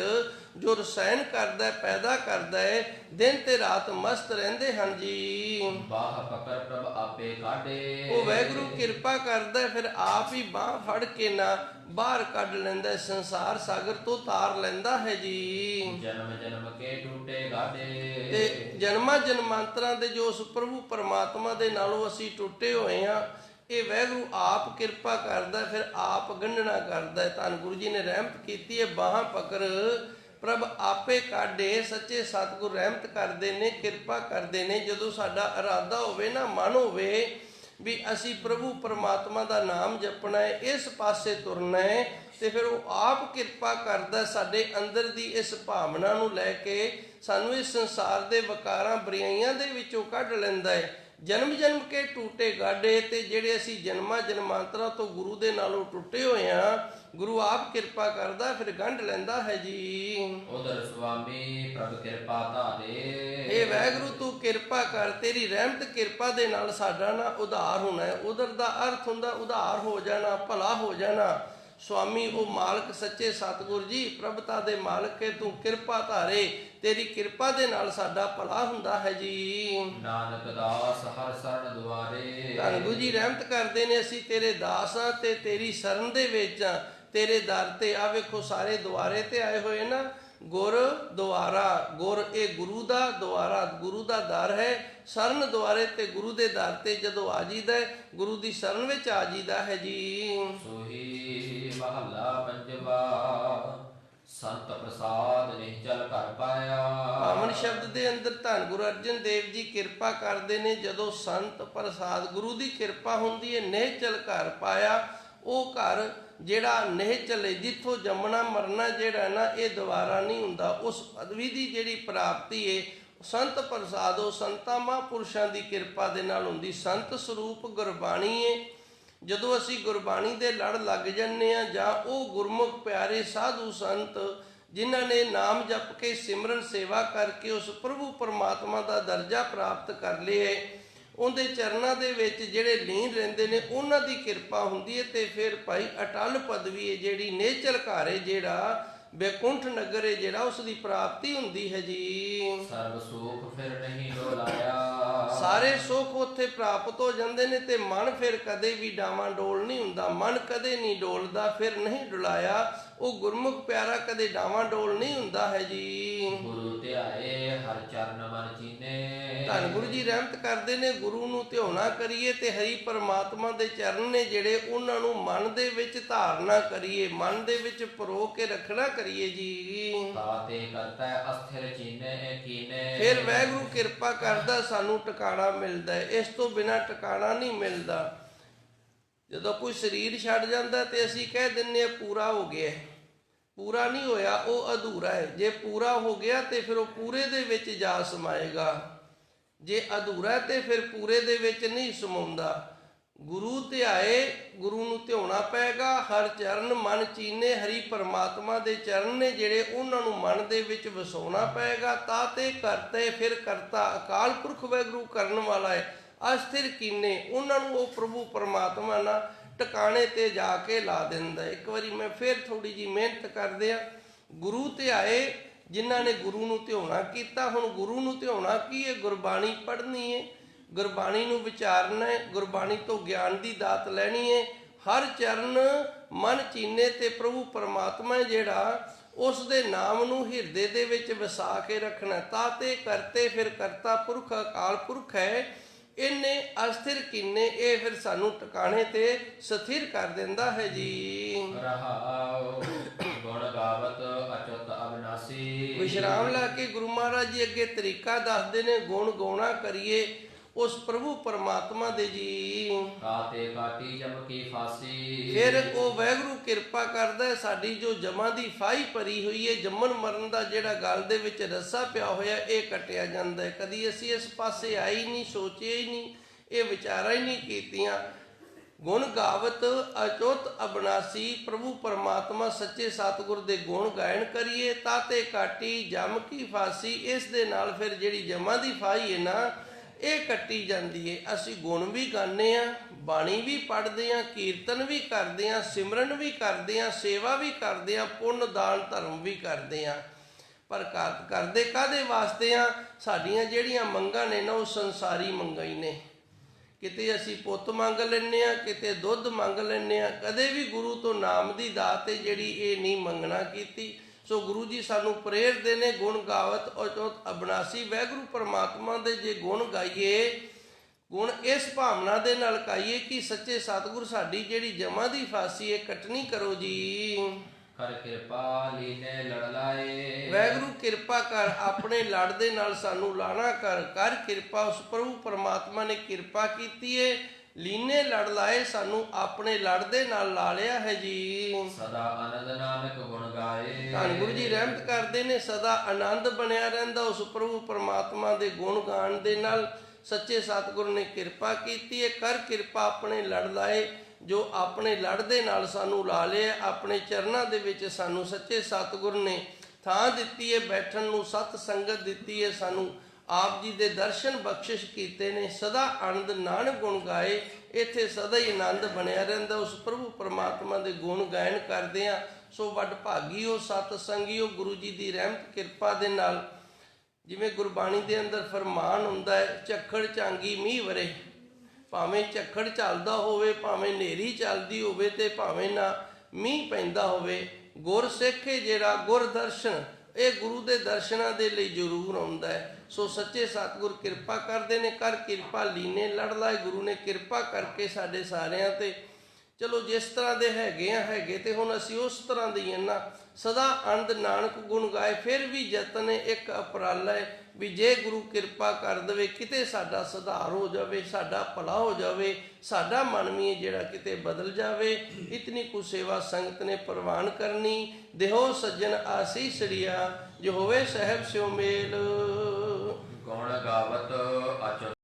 ਜੋ ਰਸਾਇਣ ਕਰਦਾ ਹੈ, ਪੈਦਾ ਕਰਦਾ ਹੈ, ਦਿਨ ਤੇ ਰਾਤ ਮਸਤ ਰਹਿੰਦੇ ਹਨ ਜੀ। ਬਾਹ ਪਕੜ ਪ੍ਰਭ ਆਪੇ ਕਾਢੇ। ਉਹ ਵਾਹਿਗੁਰੂ ਕਿਰਪਾ ਕਰਦਾ ਹੈ, ਫਿਰ ਆਪ ਹੀ ਬਾਹ ਫੜ ਕੇ ਨਾ ਬਾਹਰ ਕੱਢ ਲੈਂਦਾ ਹੈ, ਸੰਸਾਰ ਸਾਗਰ ਤੋਂ ਤਾਰ ਲੈਂਦਾ ਹੈ ਜੀ। ਜਨਮ ਜਨਮ ਕੇ ਟੂਟੇ ਗਾਢੇ। ਤੇ ਜਨਮਾਂ ਜਨਮਾਂਤਰਾਂ ਦੇ ਜੋ ਉਸ ਪ੍ਰਭੂ ਪਰਮਾਤਮਾ ਦੇ ਨਾਲੋਂ ਅਸੀਂ ਟੁੱਟੇ ਹੋਏ ਹਾਂ, ਇਹ ਵਾਹਿਗੁਰੂ ਆਪ ਕਿਰਪਾ ਕਰਦਾ, ਫਿਰ ਆਪ ਗੰਢਣਾ ਕਰਦਾ ਹੈ। ਧੰਨ ਗੁਰੂ ਜੀ ਨੇ ਰਹਿਮਤ ਕੀਤੀ ਹੈ, ਬਾਹਾਂ ਪਕੜ ਪ੍ਰਭ ਆਪੇ ਕਾਢੇ। ਸੱਚੇ ਸਤਿਗੁਰ ਰਹਿਮਤ ਕਰਦੇ ਨੇ, ਕਿਰਪਾ ਕਰਦੇ ਨੇ। ਜਦੋਂ ਸਾਡਾ ਇਰਾਦਾ ਹੋਵੇ ਨਾ, ਮਨ ਹੋਵੇ ਵੀ ਅਸੀਂ ਪ੍ਰਭੂ ਪਰਮਾਤਮਾ ਦਾ ਨਾਮ ਜਪਣਾ ਹੈ, ਇਸ ਪਾਸੇ ਤੁਰਨਾ ਹੈ, ਤੇ ਫਿਰ ਉਹ ਆਪ ਕਿਰਪਾ ਕਰਦਾ ਸਾਡੇ ਅੰਦਰ ਦੀ ਇਸ ਭਾਵਨਾ ਨੂੰ ਲੈ ਕੇ ਸਾਨੂੰ ਇਸ ਸੰਸਾਰ ਦੇ ਵਿਕਾਰਾਂ ਬੁਰਾਈਆਂ ਦੇ ਵਿੱਚੋਂ ਕੱਢ ਲੈਂਦਾ ਹੈ। ਜਨਮ ਜਨਮ ਕੇ ਟੂਟੇ ਗਾਢੇ। ਤੇ ਜਿਹੜੇ ਅਸੀਂ ਜਨਮਾਂ ਜਨਮਾਂਤਰਾਂ ਤੋਂ ਗੁਰੂ ਦੇ ਨਾਲੋਂ ਟੁੱਟੇ ਹੋਏ ਹਾਂ, ਗੁਰੂ ਆਪ ਕਿਰਪਾ ਕਰਦਾ, ਫਿਰ ਗੰਢ ਲੈਂਦਾ ਹੈ ਜੀ। ਉਦਰ ਸੁਆਮੀ ਪ੍ਰਭ ਕਿਰਪਾ ਧਾਰੇ। ਇਹ ਵਾਹਿਗੁਰੂ ਤੂੰ ਕਿਰਪਾ ਕਰ, ਤੇਰੀ ਰਹਿਮਤ ਕਿਰਪਾ ਦੇ ਨਾਲ ਸਾਡਾ ਨਾ ਉਧਾਰ ਹੋਣਾ ਹੈ। ਉਦਰ ਦਾ ਅਰਥ ਹੁੰਦਾ ਉਧਾਰ ਹੋ ਜਾਣਾ, ਭਲਾ ਹੋ ਜਾਣਾ। ਸੁਆਮੀ ਉਹ ਮਾਲਕ ਸੱਚੇ ਸਤਿਗੁਰ ਜੀ, ਪ੍ਰਭਤਾ ਦੇ ਮਾਲਕ ਹੈ, ਤੂੰ ਕਿਰਪਾ ਧਾਰੇ। ਤੇਰੀ ਕਿਰਪਾ ਦੇ ਨਾਲ ਸਾਡਾ ਭਲਾ ਹੁੰਦਾ ਹੈ ਜੀ। ਨਾਨਕ ਦਾਸ ਹਰ ਸਰਣ ਦੁਆਰੇ। ਧੰਨ ਗੁਰੂ ਜੀ ਰਹਿਮਤ ਕਰਦੇ ਨੇ, ਅਸੀਂ ਤੇਰੇ ਦਾਸ ਹਾਂ ਤੇ ਤੇਰੀ ਸ਼ਰਨ ਦੇ ਵਿੱਚ ਹਾਂ, ਤੇਰੇ ਦਰ ਤੇ। ਆ ਵੇਖੋ ਸਾਰੇ ਦੁਆਰੇ ਤੇ ਆਏ ਹੋਏ ਨਾ, ਗੁਰ ਦੁਆਰਾ। ਗੁਰ ਇਹ ਗੁਰੂ ਦਾ, ਦੁਆਰਾ ਗੁਰੂ ਦਾ ਦਰ ਹੈ। ਸ਼ਰਨ ਦੁਆਰੇ ਤੇ ਗੁਰੂ ਦੇ ਦਰ ਤੇ ਜਦੋਂ ਆ ਜੀਦਾ, ਗੁਰੂ ਦੀ ਸ਼ਰਨ ਵਿੱਚ ਆ ਜੀਦਾ ਹੈ ਜੀ। ਸੋਹੀ ਮਹੱਲਾ ਪੰਜਵਾ। ਸੰਤ ਪ੍ਰਸਾਦ ਨਿਹਚਲ ਘਰ ਪਾਇਆ। ਪਾਵਨ ਸ਼ਬਦ ਦੇ ਅੰਦਰ ਧੰਨ ਗੁਰੂ ਅਰਜਨ ਦੇਵ ਜੀ ਕਿਰਪਾ ਕਰਦੇ ਨੇ। ਜਦੋਂ ਸੰਤ ਪ੍ਰਸਾਦ ਗੁਰੂ ਦੀ ਕਿਰਪਾ ਹੁੰਦੀ ਹੈ, ਨਿਹਚਲ ਘਰ ਪਾਇਆ। ਉਹ ਘਰ ਜਿਹੜਾ ਨਿਹਚਲ ਹੈ, ਜਿੱਥੋਂ ਜੰਮਣਾ ਮਰਨਾ ਜਿਹੜਾ ਨਾ, ਇਹ ਦੁਬਾਰਾ ਨਹੀਂ ਹੁੰਦਾ। ਉਸ ਪਦਵੀ ਦੀ ਜਿਹੜੀ ਪ੍ਰਾਪਤੀ ਹੈ ਸੰਤ ਪ੍ਰਸਾਦ, ਉਹ ਸੰਤਾਂ ਮਹਾਂਪੁਰਸ਼ਾਂ ਦੀ ਕਿਰਪਾ ਦੇ ਨਾਲ ਹੁੰਦੀ। ਸੰਤ ਸਰੂਪ ਗੁਰਬਾਣੀ ਹੈ। ਜਦੋਂ ਅਸੀਂ ਗੁਰਬਾਣੀ ਦੇ ਲੜ ਲੱਗ ਜੰਨੇ ਆ, ਜਾਂ ਉਹ ਗੁਰਮੁਖ ਪਿਆਰੇ ਸਾਧੂ ਸੰਤ ਜਿਨ੍ਹਾਂ ਨੇ ਨਾਮ ਜਪ ਕੇ ਸਿਮਰਨ ਸੇਵਾ ਕਰਕੇ ਉਸ ਪ੍ਰਭੂ ਪਰਮਾਤਮਾ ਦਾ ਦਰਜਾ ਪ੍ਰਾਪਤ ਕਰ ਲਿਆ, ਉਹਦੇ ਚਰਨਾਂ ਦੇ ਵਿੱਚ ਜਿਹੜੇ ਲੀਨ ਰਹਿੰਦੇ ਨੇ, ਉਹਨਾਂ ਦੀ ਕਿਰਪਾ ਹੁੰਦੀ ਹੈ। ਤੇ ਫਿਰ ਭਾਈ ਅਟਲ ਪਦਵੀ ਹੈ ਜਿਹੜੀ, ਨੇਚਲ ਘਰ ਹੈ ਜਿਹੜਾ, ਬੈਕੁੰਠ ਨਗਰ ਹੈ ਜਿਹੜਾ, ਉਸ ਦੀ ਪ੍ਰਾਪਤੀ ਹੁੰਦੀ ਹੈ ਜੀ। ਸਰਬ ਸੁਖ ਫਿਰ ਨਹੀਂ ਡੋਲਾਇਆ। ਸਾਰੇ ਸੁੱਖ ਉੱਥੇ ਪ੍ਰਾਪਤ ਹੋ ਜਾਂਦੇ ਨੇ, ਤੇ ਮਨ ਫਿਰ ਕਦੇ ਵੀ ਡਾਵਾਂ ਡੋਲ ਨਹੀਂ ਹੁੰਦਾ। ਮਨ ਕਦੇ ਨਹੀਂ ਡੋਲਦਾ, ਫਿਰ ਨਹੀਂ ਡੁਲਾਇਆ। ਉਹ ਗੁਰਮੁਖ ਪਿਆਰਾ ਕਦੇ ਡਾਵਾਂ ਡੋਲ ਨਹੀਂ ਹੁੰਦਾ ਹੈ ਜੀ। ਗੁਰੂ ਧਿਆਏ ਹਰ ਚਰਨ ਮਨ ਚੀਨੇ। ਧੰਨ ਗੁਰੂ ਜੀ ਰਹਿਮਤ ਕਰਦੇ ਨੇ, ਗੁਰੂ ਨੂੰ ਧਿਆਉਣਾ ਕਰੀਏ ਤੇ ਹਰੀ ਪਰਮਾਤਮਾ ਦੇ ਚਰਨ ਨੇ ਜਿਹੜੇ, ਉਹਨਾਂ ਨੂੰ ਮਨ ਦੇ ਵਿੱਚ ਧਾਰਨਾ ਕਰੀਏ, ਮਨ ਦੇ ਵਿੱਚ ਪਰੋ ਕੇ ਰੱਖਣਾ ਕਰੀਏ ਜੀ। ਤਾਤੇ ਕਰਤਾ ਅਸਥਿਰ ਚੀਨੇ ਕੀਨੇ। ਫਿਰ ਵਾਹਿਗੁਰੂ ਕਿਰਪਾ ਕਰਦਾ, ਸਾਨੂੰ ਟਿਕਾਣਾ ਮਿਲਦਾ ਹੈ। ਇਸ ਤੋਂ ਬਿਨਾਂ ਟਿਕਾਣਾ ਨਹੀਂ ਮਿਲਦਾ। ਜਦੋਂ ਕੋਈ ਸਰੀਰ ਛੱਡ ਜਾਂਦਾ ਤੇ ਅਸੀਂ ਕਹਿ ਦਿੰਦੇ ਹਾਂ ਪੂਰਾ ਹੋ ਗਿਆ। ਪੂਰਾ ਨਹੀਂ ਹੋਇਆ, ਉਹ ਅਧੂਰਾ ਹੈ। ਜੇ ਪੂਰਾ ਹੋ ਗਿਆ ਤੇ ਫਿਰ ਉਹ ਪੂਰੇ ਦੇ ਵਿੱਚ ਜਾ ਸਮਾਏਗਾ। ਜੇ ਅਧੂਰਾ ਤੇ ਫਿਰ ਪੂਰੇ ਦੇ ਵਿੱਚ ਨਹੀਂ ਸਮਾਉਂਦਾ। ਗੁਰੂ ਧਿਆਏ, ਗੁਰੂ ਨੂੰ ਧਿਆਉਣਾ ਪਏਗਾ। ਹਰ ਚਰਨ ਮਨ ਚੀਨੇ, ਹਰੀ ਪਰਮਾਤਮਾ ਦੇ ਚਰਨ ਨੇ ਜਿਹੜੇ, ਉਹਨਾਂ ਨੂੰ ਮਨ ਦੇ ਵਿੱਚ ਵਸਾਉਣਾ ਪਏਗਾ। ਤਾਂ ਤੇ ਕਰਤੇ ਫਿਰ ਕਰਤਾ, ਅਕਾਲ ਪੁਰਖ ਵਾਹਿਗੁਰੂ ਕਰਨ ਵਾਲਾ ਹੈ। ਅਸਥਿਰ ਕੀਨੇ, ਉਹਨਾਂ ਨੂੰ ਉਹ ਪ੍ਰਭੂ ਪਰਮਾਤਮਾ ਨਾ ਟਿਕਾਣੇ ਤੇ ਜਾ ਕੇ ਲਾ ਦਿੰਦਾ। ਇੱਕ ਵਾਰੀ ਮੈਂ ਫਿਰ ਥੋੜੀ ਜਿਹੀ ਮਿਹਨਤ ਕਰਦੇ ਆ। ਗੁਰੂ ਧਿਆਏ ਜਿਨ੍ਹਾਂ ਨੇ ਗੁਰੂ ਨੂੰ ਧਿਆਉਣਾ ਕੀਤਾ। ਹੁਣ ਗੁਰੂ ਨੂੰ ਧਿਆਉਣਾ ਕੀ ਹੈ? ਗੁਰਬਾਣੀ ਪੜ੍ਹਨੀ ਹੈ, ਗੁਰਬਾਣੀ ਨੂੰ ਵਿਚਾਰਨਾ ਹੈ, ਗੁਰਬਾਣੀ ਤੋਂ ਗਿਆਨ ਦੀ ਦਾਤ ਲੈਣੀ ਹੈ। ਹਰ ਚਰਨ ਮਨ ਚੀਨੇ, ਤੇ ਪ੍ਰਭੂ ਪਰਮਾਤਮਾ ਜਿਹੜਾ, ਉਸ ਦੇ ਨਾਮ ਨੂੰ ਹਿਰਦੇ ਦੇ ਵਿੱਚ ਵਸਾ ਕੇ ਰੱਖਣਾ। ਤਾਂ ਤੇ ਕਰਤੇ ਫਿਰ ਕਰਤਾ ਪੁਰਖ, ਅਕਾਲ ਪੁਰਖ ਹੈ। ਇਹਨੇ ਅਸਥਿਰ ਕੀਨੇ, ਇਹ ਫਿਰ ਸਾਨੂੰ ਟਿਕਾਣੇ ਤੇ ਸਥਿਰ ਕਰ ਦਿੰਦਾ ਹੈ ਜੀ। ਰਹਾਉ ਗੁਣ ਗਾਵਤ ਅਚੁੱਤ ਅਬਨਾਸੀ। ਵਿਸ਼ਰਾਮ ਲਾ ਕੇ ਗੁਰੂ ਮਹਾਰਾਜ ਜੀ ਅੱਗੇ ਤਰੀਕਾ ਦੱਸਦੇ ਨੇ, ਗੁਣ ਗਾਉਣਾ ਕਰੀਏ ਉਸ ਪ੍ਰਭੂ ਪਰਮਾਤਮਾ ਦੇ ਜੀ। ਕਾਤੇ ਕਾਟੀ ਜਮ ਕੀ ਫਾਸੀ। ਫਿਰ ਉਹ ਵਾਹਿਗੁਰੂ ਕਿਰਪਾ ਕਰਦਾ, ਸਾਡੀ ਜੋ ਜਮਾਂ ਦੀ ਫਾਹੀ ਭਰੀ ਹੋਈ ਹੈ, ਜੰਮਣ ਮਰਨ ਦਾ ਜਿਹੜਾ ਗਲ ਦੇ ਵਿੱਚ ਰੱਸਾ ਪਿਆ ਹੋਇਆ, ਇਹ ਕੱਟਿਆ ਜਾਂਦਾ ਹੈ। ਕਦੀ ਅਸੀਂ ਇਸ ਪਾਸੇ ਆਈ ਨਹੀਂ, ਸੋਚਿਆ ਹੀ ਨਹੀਂ, ਇਹ ਵਿਚਾਰਾਂ ਹੀ ਨਹੀਂ ਕੀਤੀਆਂ। ਗੁਣ ਗਾਵਤ ਅਚੁੱਤ ਅਬਨਾਸੀ, ਪ੍ਰਭੂ ਪਰਮਾਤਮਾ ਸੱਚੇ ਸਤਿਗੁਰ ਦੇ ਗੁਣ ਗਾਇਨ ਕਰੀਏ। ਤਾਤੇ ਕਾਟੀ ਜਮ ਕੀ ਫਾਸੀ, ਇਸ ਦੇ ਨਾਲ ਫਿਰ ਜਿਹੜੀ ਜਮਾਂ ਦੀ ਫਾਹੀ ਹੈ ਨਾ, ਇਹ ਕੱਟੀ ਜਾਂਦੀ ਏ। ਅਸੀਂ ਗੁਣ ਵੀ ਗਾਉਂਦੇ ਆ, ਬਾਣੀ ਵੀ ਪੜ੍ਹਦੇ ਆ, ਕੀਰਤਨ ਵੀ ਕਰਦੇ ਆ, ਸਿਮਰਨ ਵੀ ਕਰਦੇ ਆ, ਸੇਵਾ ਵੀ ਕਰਦੇ ਆ, ਪੁੰਨ ਦਾਨ ਧਰਮ ਵੀ ਕਰਦੇ ਆ। ਪਰ ਕਰਦੇ ਕਾਹਦੇ ਵਾਸਤੇ ਆ? ਸਾਡੀਆਂ ਜਿਹੜੀਆਂ ਮੰਗਾਂ ਨੇ ਨਾ ਉਹ ਸੰਸਾਰੀ ਮੰਗਾਂ ਹੀ ਨੇ। ਕਿਤੇ ਅਸੀਂ ਪੁੱਤ ਮੰਗ ਲੈਂਦੇ ਆ, ਕਿਤੇ ਦੁੱਧ ਮੰਗ ਲੈਂਦੇ ਆ, ਕਦੇ ਵੀ ਗੁਰੂ ਤੋਂ ਨਾਮ ਦੀ ਦਾਤ ਹੈ ਜਿਹੜੀ ਇਹ ਨਹੀਂ ਮੰਗਣਾ ਕੀਤੀ। ਸੋ ਗੁਰੂ ਜੀ ਸਾਨੂੰ ਪ੍ਰੇਰਦੇ ਨੇ ਗੁਣ ਗਾਵਤ ਅਚੋਤ ਅਬਨਾਸੀ। ਵਾਹਿਗੁਰੂ ਪਰਮਾਤਮਾ ਦੇ ਜੇ ਗੁਣ ਗਾਈਏ, ਗੁਣ ਇਸ ਭਾਵਨਾ ਦੇ ਨਾਲ ਗਾਈਏ ਕਿ ਸੱਚੇ ਸਤਿਗੁਰ ਸਾਡੀ ਜਿਹੜੀ ਜਮਾਂ ਦੀ ਫਾਸੀ ਹੈ ਕੱਟਣੀ ਕਰੋ ਜੀ। ਕਰ ਕਿਰਪਾ ਲੀਨੇ ਲੜ ਲਾਏ। ਵਾਹਿਗੁਰੂ ਕਿਰਪਾ ਕਰ, ਆਪਣੇ ਲੜ ਦੇ ਨਾਲ ਸਾਨੂੰ ਲਾਣਾ ਕਰ ਕਿਰਪਾ। ਉਸ ਪ੍ਰਭੂ ਪਰਮਾਤਮਾ ਨੇ ਕਿਰਪਾ ਕੀਤੀ ਏ, ਲੀਨੇ ਲੜ ਲਾਏ, ਸਾਨੂੰ ਆਪਣੇ ਲੜ ਦੇ ਨਾਲ ਲਾ ਲਿਆ ਹੈ ਜੀ। ਸਦਾ ਆਨੰਦ ਨਾਨਕ ਗੁਣ ਗਾਏ। ਧੰਨ ਗੁਰੂ ਜੀ ਰਹਿਮਤ ਕਰਦੇ ਨੇ, ਸਦਾ ਆਨੰਦ ਬਣਿਆ ਰਹਿੰਦਾ ਉਸ ਪ੍ਰਭੂ ਪਰਮਾਤਮਾ ਦੇ ਗੁਣ ਗਾਣ ਦੇ ਨਾਲ। ਸੱਚੇ ਸਤਿਗੁਰ ਨੇ ਕਿਰਪਾ ਕੀਤੀ ਹੈ, ਕਰ ਕਿਰਪਾ ਆਪਣੇ ਲੜ ਲਾਏ, ਜੋ ਆਪਣੇ ਲੜ ਦੇ ਨਾਲ ਸਾਨੂੰ ਲਾ ਲਿਆ। ਆਪਣੇ ਚਰਨਾਂ ਦੇ ਵਿੱਚ ਸਾਨੂੰ ਸੱਚੇ ਸਤਿਗੁਰ ਨੇ ਥਾਂ ਦਿੱਤੀ ਹੈ ਬੈਠਣ ਨੂੰ, ਸਤ ਸੰਗਤ ਦਿੱਤੀ ਹੈ ਸਾਨੂੰ, ਆਪ ਜੀ ਦੇ ਦਰਸ਼ਨ ਬਖਸ਼ਿਸ਼ ਕੀਤੇ ਨੇ। ਸਦਾ ਆਨੰਦ ਨਾਨਕ ਗੁਣ ਗਾਏ, ਇੱਥੇ ਸਦਾ ਹੀ ਆਨੰਦ ਬਣਿਆ ਰਹਿੰਦਾ। ਉਸ ਪ੍ਰਭੂ ਪਰਮਾਤਮਾ ਦੇ ਗੁਣ ਗਾਇਨ ਕਰਦੇ ਆ। ਸੋ ਵੱਡ ਭਾਗੀਓ ਸਤ ਸੰਗੀਓ, ਗੁਰੂ ਜੀ ਦੀ ਰਹਿਮਤ ਕਿਰਪਾ ਦੇ ਨਾਲ। ਜਿਵੇਂ ਗੁਰਬਾਣੀ ਦੇ ਅੰਦਰ ਫਰਮਾਨ ਹੁੰਦਾ ਹੈ, ਝੱਖੜ ਝਾਂਗੀ ਮੀਂਹ ਵਰੇ। ਭਾਵੇਂ ਝੱਖੜ ਚੱਲਦਾ ਹੋਵੇ, ਭਾਵੇਂ ਹਨੇਰੀ ਚੱਲਦੀ ਹੋਵੇ, ਤੇ ਭਾਵੇਂ ਨਾ ਮੀਂਹ ਪੈਂਦਾ ਹੋਵੇ, ਗੁਰ ਸਿੱਖੇ ਜਿਹੜਾ ਗੁਰ ਦਰਸ਼ਨ, ਇਹ ਗੁਰੂ ਦੇ ਦਰਸ਼ਨਾਂ ਦੇ ਲਈ ਜ਼ਰੂਰ ਆਉਂਦਾ ਹੈ। ਸੋ ਸੱਚੇ ਸਤਿਗੁਰ ਕਿਰਪਾ ਕਰਦੇ ਨੇ, ਕਰ ਕਿਰਪਾ ਲੀਨੇ ਲੜ ਲਾਏ। ਗੁਰੂ ਨੇ ਕਿਰਪਾ ਕਰਕੇ ਸਾਡੇ ਸਾਰਿਆਂ ਤੇ, ਚਲੋ ਜਿਸ ਤਰ੍ਹਾਂ ਦੇ ਹੈਗੇ ਤੇ ਹੁਣ ਅਸੀਂ ਉਸ ਤਰ੍ਹਾਂ ਦੇ ਹੀ ਨਾ। ਸਦਾ ਆਨੰਦ ਨਾਨਕ ਗੁਣ ਗਾਏ। ਫਿਰ ਵੀ ਯਤਨ ਇੱਕ ਉਪਰਾਲਾ ਹੈ ਵੀ ਜੇ ਗੁਰੂ ਕਿਰਪਾ ਕਰ ਦੇਵੇ, ਕਿਤੇ ਸਾਡਾ ਸੁਧਾਰ ਹੋ ਜਾਵੇ, ਸਾਡਾ ਭਲਾ ਹੋ ਜਾਵੇ, ਸਾਡਾ ਮਨ ਵੀ ਜਿਹੜਾ ਕਿਤੇ ਬਦਲ ਜਾਵੇ। ਇਤਨੀ ਕੁ ਸੇਵਾ ਸੰਗਤ ਨੇ ਪ੍ਰਵਾਨ ਕਰਨੀ। ਦੇਹੋ ਸੱਜਣ ਆਸੀਸੜੀਆ, ਜੋ ਹੋਵੇ ਸਹਿਬ ਸਿਉ ਮੇਲ। ਗੁਣ ਗਾਵਤ ਅਚੁੱਤ